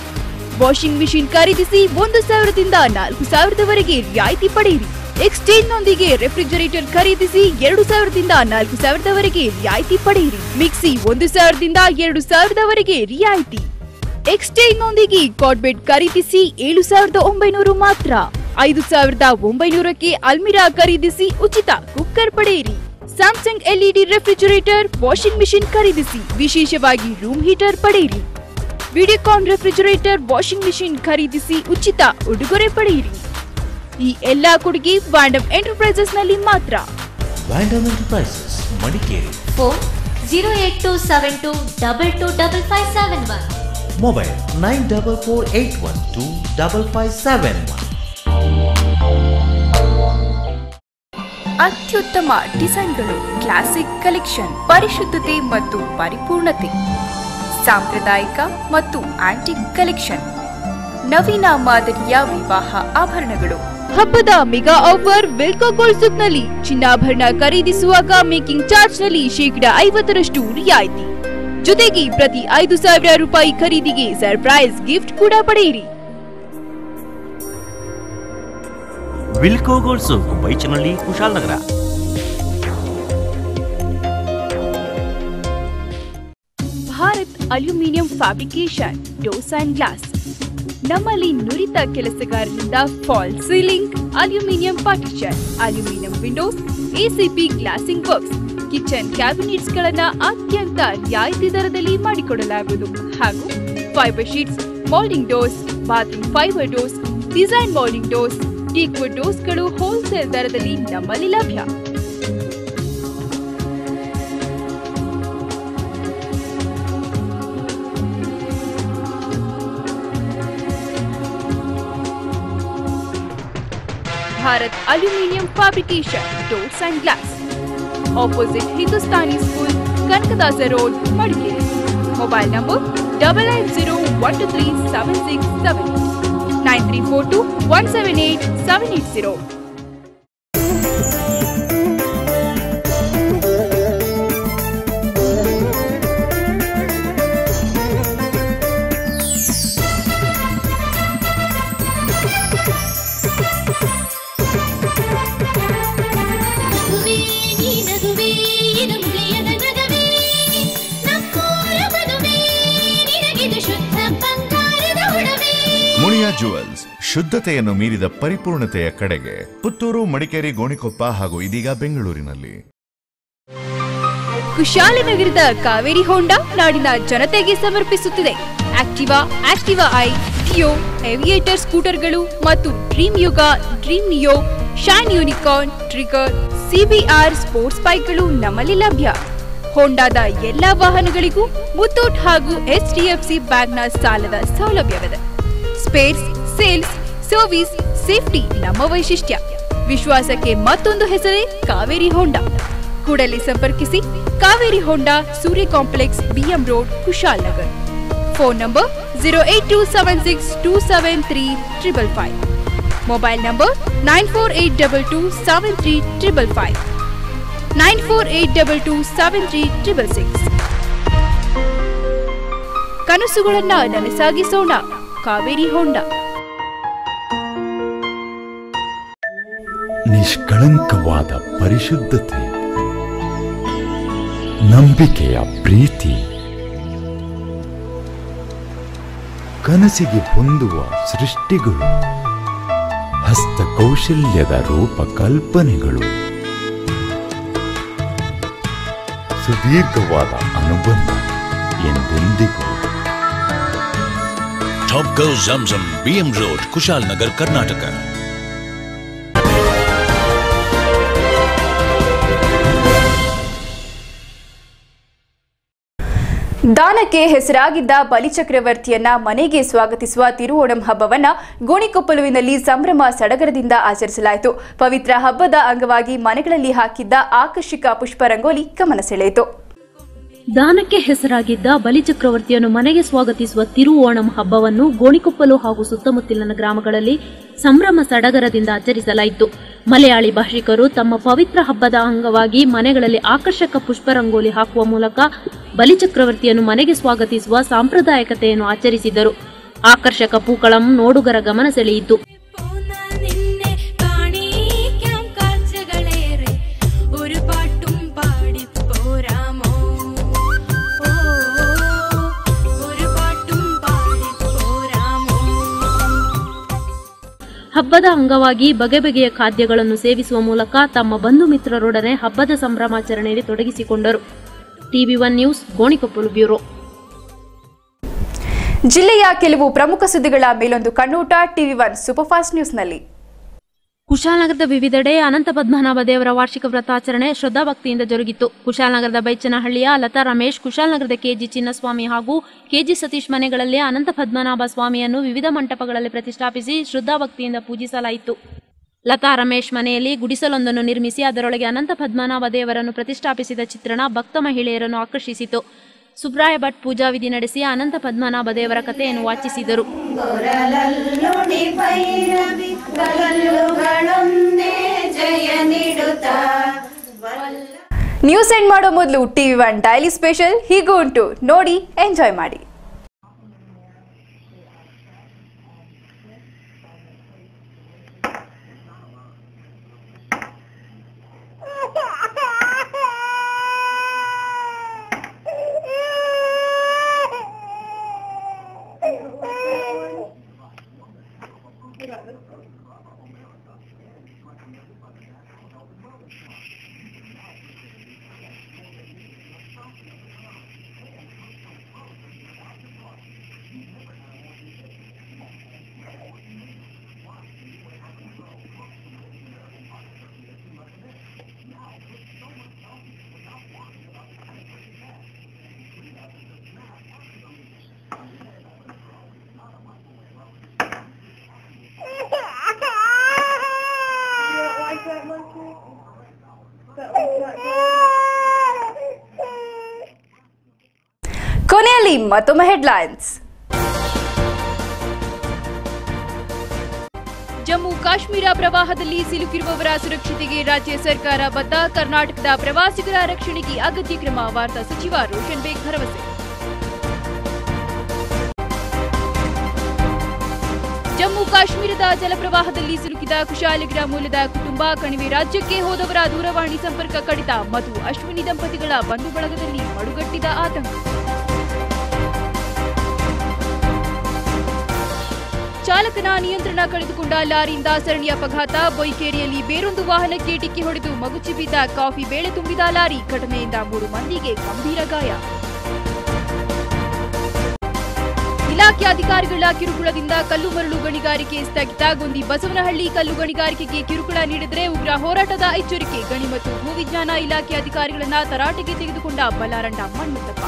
ವಾಷಿಂಗ್ ಮಿಷಿನ್ ಖರೀದಿಸಿ 1,000ದಿಂದ 4,000ವರೆಗೆ ರಿಯಾಯಿತಿ ಪಡೆಯಿರಿ. ಎಕ್ಸ್ಚೇಂಜ್ನೊಂದಿಗೆ ರೆಫ್ರಿಜರೇಟರ್ ಖರೀದಿಸಿ 2,000ದಿಂದ 4,000ವರೆಗೆ ರಿಯಾಯಿತಿ ಪಡೆಯಿರಿ. ಮಿಕ್ಸಿ 1,000ದಿಂದ 2,000ವರೆಗೆ ರಿಯಾಯಿತಿ. ಎಕ್ಸ್ಚೇಂಜ್ನೊಂದಿಗೆ ಕಾಟ್ ಬೆಡ್ ಖರೀದಿಸಿ 7,900 ಮಾತ್ರ. 5,900ಕ್ಕೆ ಅಲ್ಮಿರಾ ಖರೀದಿಸಿ ಉಚಿತ ಕುಕ್ಕರ್ ಪಡೆಯಿರಿ. Samsung LED refrigerator, washing machine ಖರೀದಿಸಿ ವಿಶೇಷವಾಗಿ ರೂಮ್ ಹೀಟರ್ ಪಡೆಯಿರಿ. ವಿಡಿಯೋಕಾನ್ ರೆಫ್ರಿಜರೇಟರ್, ವಾಷಿಂಗ್ ಮಿಷಿನ್ ಖರೀದಿಸಿ ಉಚಿತ ಉಡುಗೊರೆ ಪಡೆಯಿರಿ. ಈ ಎಲ್ಲಾ ಕೊಡುಗೆ ವ್ಯಾಂಡಮ್ ಎಂಟರ್ಪ್ರೈಸಸ್ ನಲ್ಲಿ ಮಾತ್ರ. ವ್ಯಾಂಡಮ್ ಎಂಟರ್ಪ್ರೈಸಸ್ ಮಡಿಕೇರಿ. ಫೋನ್ 08272225571. ಮೊಬೈಲ್ 9448125571. ಅತ್ಯುತ್ತಮ ಡಿಸೈನ್ಗಳು, ಕ್ಲಾಸಿಕ್ ಕಲೆಕ್ಷನ್, ಪರಿಶುದ್ಧತೆ ಮತ್ತು ಪರಿಪೂರ್ಣತೆ, ಸಾಂಪ್ರದಾಯಿಕ ಮತ್ತು ಆಂಟಿಕ್ ಕಲೆಕ್ಷನ್, ನವೀನ ಮಾದರಿಯ ವಿವಾಹ ಆಭರಣಗಳು. ಹಬ್ಬದ ಮೆಗಾ ಆಫರ್ ವಿಲ್ಕೋ ಗೋಲ್ಡ್ ಸೂಕ್ನಲ್ಲಿ ಚಿನ್ನಾಭರಣ ಖರೀದಿಸುವಾಗ ಮೇಕಿಂಗ್ ಚಾರ್ಜ್ ನಲ್ಲಿ 50% ರಿಯಾಯಿತಿ. ಜೊತೆಗೆ ಪ್ರತಿ 5,000 ರೂಪಾಯಿ ಖರೀದಿಗೆ ಸರ್ಪ್ರೈಸ್ ಗಿಫ್ಟ್ ಕೂಡ ಪಡೆಯಿರಿ. ವಿಲ್ಕೋ gold souk, Baichanahalli, Kushalanagara. Bharat aluminium fabrication, doors and glass. ನಮ್ಮಲ್ಲಿ ನುರಿತ ಕೆಲಸಗಾರರಿಂದ fall ceiling, aluminium partition, aluminium windows, ACP glazing works, kitchen cabinets ಗಳನ್ನ ಅತ್ಯಂತ ರಿಯಾಯಿತಿ ದರದಲ್ಲಿ ಮಾಡಿಕೊಡಲಾಗುವುದು. ಹಾಗೂ fibre sheets, moulding doors, bathroom fibre doors, design moulding doors, teakwood ಡೋರ್ಸ್ಗಳು ಹೋಲ್ಸೇಲ್ ದರದಲ್ಲಿ ನಮ್ಮಲ್ಲಿ ಲಭ್ಯ. Bharat Aluminium Fabrication, Doors and Glass. Opposite Hindustani School, Kanakadasa Road, Madikeri. Mobile number 8801237678 9342178780. Muliya jewels, ಶುದ್ಧತೆಯನ್ನು ಮೀರಿದ ಪರಿಪೂರ್ಣತೆಯ ಕಡೆಗೆ. ಪುತ್ತೂರು, ಮಡಿಕೇರಿ, ಗೋಣಿಕೊಪ್ಪ ಹಾಗೂ ಇದೀಗ ಬೆಂಗಳೂರಿನಲ್ಲಿ. ಕುಶಾಲನಗರದ ಕಾವೇರಿ ಹೋಂಡಾ ನಾಡಿನ ಜನತೆಗೆ ಸಮರ್ಪಿಸುತ್ತಿದೆ Activa, Activa i, Dio, Aviator ಸ್ಕೂಟರ್ಗಳು ಮತ್ತು Dream Yuga, Dream Neo, Shine Unicorn, Trigger, CBR sports ಬೈಕ್ಗಳು ನಮ್ಮಲ್ಲಿ ಲಭ್ಯ. ಹೋಂಡಾದ ಎಲ್ಲಾ ವಾಹನಗಳಿಗೂ ಮುತ್ತೂಟ್ ಹಾಗೂ HDFC ಬ್ಯಾಂಕ್ನ ಸಾಲದ ಸೌಲಭ್ಯವಿದೆ. ಸ್ಪೇರ್ಸ್, ಸೇಲ್ಸ್, ಸರ್ವಿಸ್, ಸೇಫ್ಟಿ ನಮ್ಮ ವೈಶಿಷ್ಟ್ಯ. ವಿಶ್ವಾಸಕ್ಕೆ ಮತ್ತೊಂದು ಹೆಸರೇ ಕಾವೇರಿ ಹೋಂಡಾ. ಕೂಡಲೇ ಸಂಪರ್ಕಿಸಿ Kaveri Honda, Surya complex, BM road, Kushalanagar. Phone number 08276273555. Mobile number 9482273555 9482273666. ಕನಸುಗಳನ್ನ ನನಸಾಗಿಸೋಣ, ಕಾವೇರಿ ಹೋಂಡಾ. ನಿಷ್ಕಳಂಕವಾದ ಪರಿಶುದ್ಧತೆ, ನಂಬಿಕೆಯ ಪ್ರೀತಿ, ಕನಸಿಗೆ ಹೊಂದುವ ಸೃಷ್ಟಿಗಳು, ಹಸ್ತಕೌಶಲ್ಯದ ರೂಪಕಲ್ಪನೆಗಳು, ಸುದೀರ್ಘವಾದ ಅನುಬಂಧ ಎಂದೆಂದಿಗೂ. Top Go Zamzam, BM Road, Kushalnagar, Karnataka. ದಾನಕ್ಕೆ ಹೆಸರಾಗಿದ್ದ ಬಲಿಚಕ್ರವರ್ತಿಯನ್ನ ಮನೆಗೆ ಸ್ವಾಗತಿಸುವ ತಿರುಓಣಂ ಹಬ್ಬವನ್ನ ಗೋಣಿಕೊಪ್ಪಲುವಿನಲ್ಲಿ ಸಂಭ್ರಮ ಸಡಗರದಿಂದ ಆಚರಿಸಲಾಯಿತು. ಪವಿತ್ರ ಹಬ್ಬದ ಅಂಗವಾಗಿ ಮನೆಗಳಲ್ಲಿ ಹಾಕಿದ್ದ ಆಕರ್ಷಕ ಪುಷ್ಪ ರಂಗೋಲಿ ಗಮನ ಸೆಳೆಯಿತು. ದಾನಕ್ಕೆ ಹೆಸರಾಗಿದ್ದ ಬಲಿಚಕ್ರವರ್ತಿಯನ್ನು ಮನೆಗೆ ಸ್ವಾಗತಿಸುವ ತಿರುಓಣಂ ಹಬ್ಬವನ್ನು ಗೋಣಿಕೊಪ್ಪಲು ಹಾಗೂ ಸುತ್ತಮುತ್ತಲಿನ ಗ್ರಾಮಗಳಲ್ಲಿ ಸಂಭ್ರಮ ಸಡಗರದಿಂದ ಆಚರಿಸಲಾಯಿತು. ಮಲಯಾಳಿ ಭಾಷಿಕರು ತಮ್ಮ ಪವಿತ್ರ ಹಬ್ಬದ ಅಂಗವಾಗಿ ಮನೆಗಳಲ್ಲಿ ಆಕರ್ಷಕ ಪುಷ್ಪರಂಗೋಲಿ ಹಾಕುವ ಮೂಲಕ ಬಲಿಚಕ್ರವರ್ತಿಯನ್ನು ಮನೆಗೆ ಸ್ವಾಗತಿಸುವ ಸಾಂಪ್ರದಾಯಿಕತೆಯನ್ನು ಆಚರಿಸಿದರು. ಆಕರ್ಷಕ ಪೂಕಳಂ ನೋಡುಗರ ಗಮನ ಸೆಳೆಯಿತು. ಹಬ್ಬದ ಅಂಗವಾಗಿ ಬಗೆ ಬಗೆಯ ಖಾದ್ಯಗಳನ್ನು ಸೇವಿಸುವ ಮೂಲಕ ತಮ್ಮ ಬಂಧು ಮಿತ್ರರೊಡನೆ ಹಬ್ಬದ ಸಂಭ್ರಮಾಚರಣೆಯಲ್ಲಿ ತೊಡಗಿಸಿಕೊಂಡರು. TV1 news, Gonikoppalu bureau. ಜಿಲ್ಲೆಯ ಕೆಲವು ಪ್ರಮುಖ ಸುದ್ದಿಗಳ ಮೇಲೊಂದು ಕಣ್ಣೋಟ TV1 ಸೂಪರ್ಫಾಸ್ಟ್ ನ್ಯೂಸ್ನಲ್ಲಿ. ಕುಶಾಲನಗರದ ವಿವಿಧೆಡೆ ಅನಂತ ಪದ್ಮನಾಭ ದೇವರ ವಾರ್ಷಿಕ ವ್ರತಾಚರಣೆ ಶ್ರದ್ಧಾಭಕ್ತಿಯಿಂದ ಜರುಗಿತು. ಕುಶಾಲನಗರದ ಬೈಚನಹಳ್ಳಿಯ ಲತಾ ರಮೇಶ್, ಕುಶಾಲನಗರದ KG ಚಿನ್ನಸ್ವಾಮಿ ಹಾಗೂ KG ಸತೀಶ್ ಮನೆಗಳಲ್ಲಿ ಅನಂತ ಪದ್ಮನಾಭ ಸ್ವಾಮಿಯನ್ನು ವಿವಿಧ ಮಂಟಪಗಳಲ್ಲಿ ಪ್ರತಿಷ್ಠಾಪಿಸಿ ಶ್ರದ್ಧಾಭಕ್ತಿಯಿಂದ ಪೂಜಿಸಲಾಯಿತು. ಲತಾ ರಮೇಶ್ ಮನೆಯಲ್ಲಿ ಗುಡಿಸಲೊಂದನ್ನು ನಿರ್ಮಿಸಿ ಅದರೊಳಗೆ ಅನಂತ ಪದ್ಮನಾಭ ದೇವರನ್ನು ಪ್ರತಿಷ್ಠಾಪಿಸಿದ ಚಿತ್ರಣ ಭಕ್ತ ಮಹಿಳೆಯರನ್ನು ಆಕರ್ಷಿಸಿತು. ಸುಬ್ರಾಯ ಭಟ್ ಪೂಜಾ ವಿಧಿ ನಡೆಸಿ ಅನಂತ ಪದ್ಮನಾಭ ದೇವರ ಕಥೆಯನ್ನು ವಾಚಿಸಿದರು. ನ್ಯೂಸ್ ಎಂಡ್ ಮಾಡೋ ಮೊದಲು TV1 ಡೈಲಿ ಸ್ಪೆಷಲ್ ಹೀಗೂ ಉಂಟು, ನೋಡಿ ಎಂಜಾಯ್ ಮಾಡಿ. ಕೊನೆಯಲ್ಲಿ ಮತ್ತೊಮ್ಮೆ ಹೆಡ್ಲೈನ್ಸ್. ಜಮ್ಮು ಕಾಶ್ಮೀರ ಪ್ರವಾಹದಲ್ಲಿ ಸಿಲುಕಿರುವವರ ಸುರಕ್ಷತೆಗೆ ರಾಜ್ಯ ಸರ್ಕಾರ ಬದ್ಧ. ಕರ್ನಾಟಕದ ಪ್ರವಾಸಿಗರ ರಕ್ಷಣೆಗೆ ಅಗತ್ಯ ಕ್ರಮ. ವಾರ್ತಾ ಸಚಿವ ರೋಷನ್ ಬೇಗ್ ಭರವಸೆ. ಜಮ್ಮು ಕಾಶ್ಮೀರದ ಜಲಪ್ರವಾಹದಲ್ಲಿ ಸಿಲುಕಿದ ಕುಶಾಲಗಿರ ಮೂಲದ ಕುಟುಂಬ. ಕಣಿವೆ ರಾಜ್ಯಕ್ಕೆ ಹೋದವರ ದೂರವಾಣಿ ಸಂಪರ್ಕ ಕಡಿತ. ಮಧು ಅಶ್ವಿನಿ ದಂಪತಿಗಳ ಬಂಧು ಬಳಗದಲ್ಲಿ ಮಡುಗಟ್ಟಿದ ಆತಂಕ. ಚಾಲಕನ ನಿಯಂತ್ರಣ ಕಳೆದುಕೊಂಡ ಲಾರಿಯಿಂದ ಸರಣಿ ಅಪಘಾತ. ಬೊಯ್ಕೇರಿಯಲ್ಲಿ ಬೇರೊಂದು ವಾಹನಕ್ಕೆ ಡಿಕ್ಕಿ ಹೊಡೆದು ಮಗುಚಿ ಬಿದ್ದ ಕಾಫಿ ಬೇಳೆ ತುಂಬಿದ ಲಾರಿ. ಘಟನೆಯಿಂದ 3 ಮಂದಿಗೆ ಗಂಭೀರ ಗಾಯ. ಇಲಾಖೆ ಅಧಿಕಾರಿಗಳ ಕಿರುಕುಳದಿಂದ ಕಲ್ಲು ಮರಳು ಗಣಿಗಾರಿಕೆ ಸ್ಥಗಿತ. ಗೊಂದಿ ಬಸವನಹಳ್ಳಿ ಕಲ್ಲು ಗಣಿಗಾರಿಕೆಗೆ ಕಿರುಕುಳ ನೀಡಿದರೆ ಉಗ್ರ ಹೋರಾಟದ ಎಚ್ಚರಿಕೆ. ಗಣಿ ಮತ್ತು ಭೂವಿಜ್ಞಾನ ಇಲಾಖೆ ಅಧಿಕಾರಿಗಳನ್ನ ತರಾಟೆಗೆ ತೆಗೆದುಕೊಂಡ ಬಲ್ಲಾರಂಡ ಮಣ್ಣುತ್ತಪ್ಪ.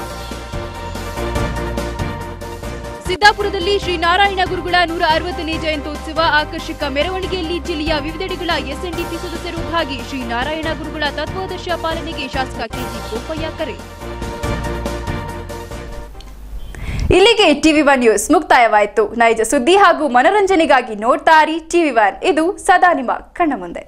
ಸಿದ್ದಾಪುರದಲ್ಲಿ ಶ್ರೀನಾರಾಯಣ ಗುರುಗಳ 160ನೇ ಜಯಂತ್ಯೋತ್ಸವ. ಆಕರ್ಷಕ ಮೆರವಣಿಗೆಯಲ್ಲಿ ಜಿಲ್ಲೆಯ ವಿವಿಧೆಡೆಗಳ ಎಸ್ಎನ್ಡಿಪಿ ಸದಸ್ಯರು ಭಾಗಿ. ಶ್ರೀನಾರಾಯಣ ಗುರುಗಳ ತತ್ವಾದರ್ಶ ಪಾಲನೆಗೆ ಶಾಸಕ ಕೆಜಿ ಗೋಪಯ್ಯ ಕರೆ. ಇಲ್ಲಿಗೆ ಟಿವಿ1 ನ್ಯೂಸ್ ಮುಕ್ತಾಯವಾಯಿತು. ನೈಜ ಸುದ್ದಿ ಹಾಗೂ ಮನರಂಜನೆಗಾಗಿ ನೋಡ್ತಾ ಇರಿ ಟಿವಿ1. ಇದು ಸದಾ ನಿಮ್ಮ ಕಣ್ಣ ಮುಂದೆ.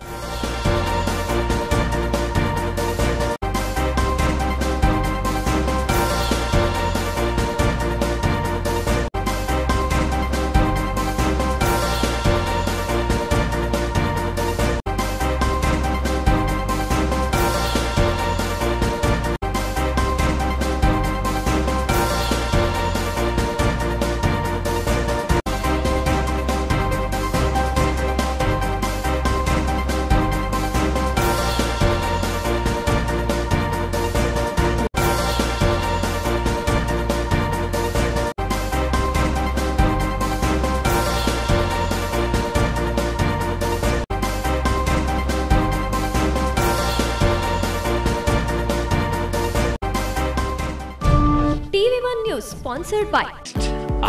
Sponsored by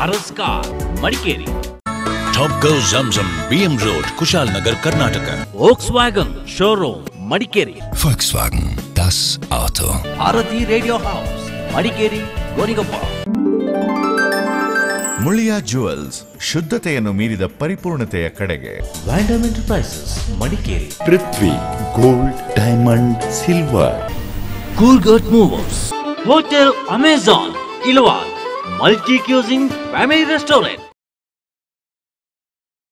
Araskar, Madikeri. Top Go Zamzam, BM Road, Kushalnagar, Karnataka. Volkswagen Showroom, Madikeri. Volkswagen, das Auto. Bharati Radio House, Madikeri, Gonigappa. Muliya jewels, ಶುದ್ಧತೆಯನ್ನು ಮೀರಿದ ಪರಿಪೂರ್ಣತೆಯ ಕಡೆಗೆ. Vandam Enterprises, Madikeri. Prithvi gold diamond silver. Coolgurt Movers. Hotel Amazon, Ilwal. Multi-cuisine family restaurant.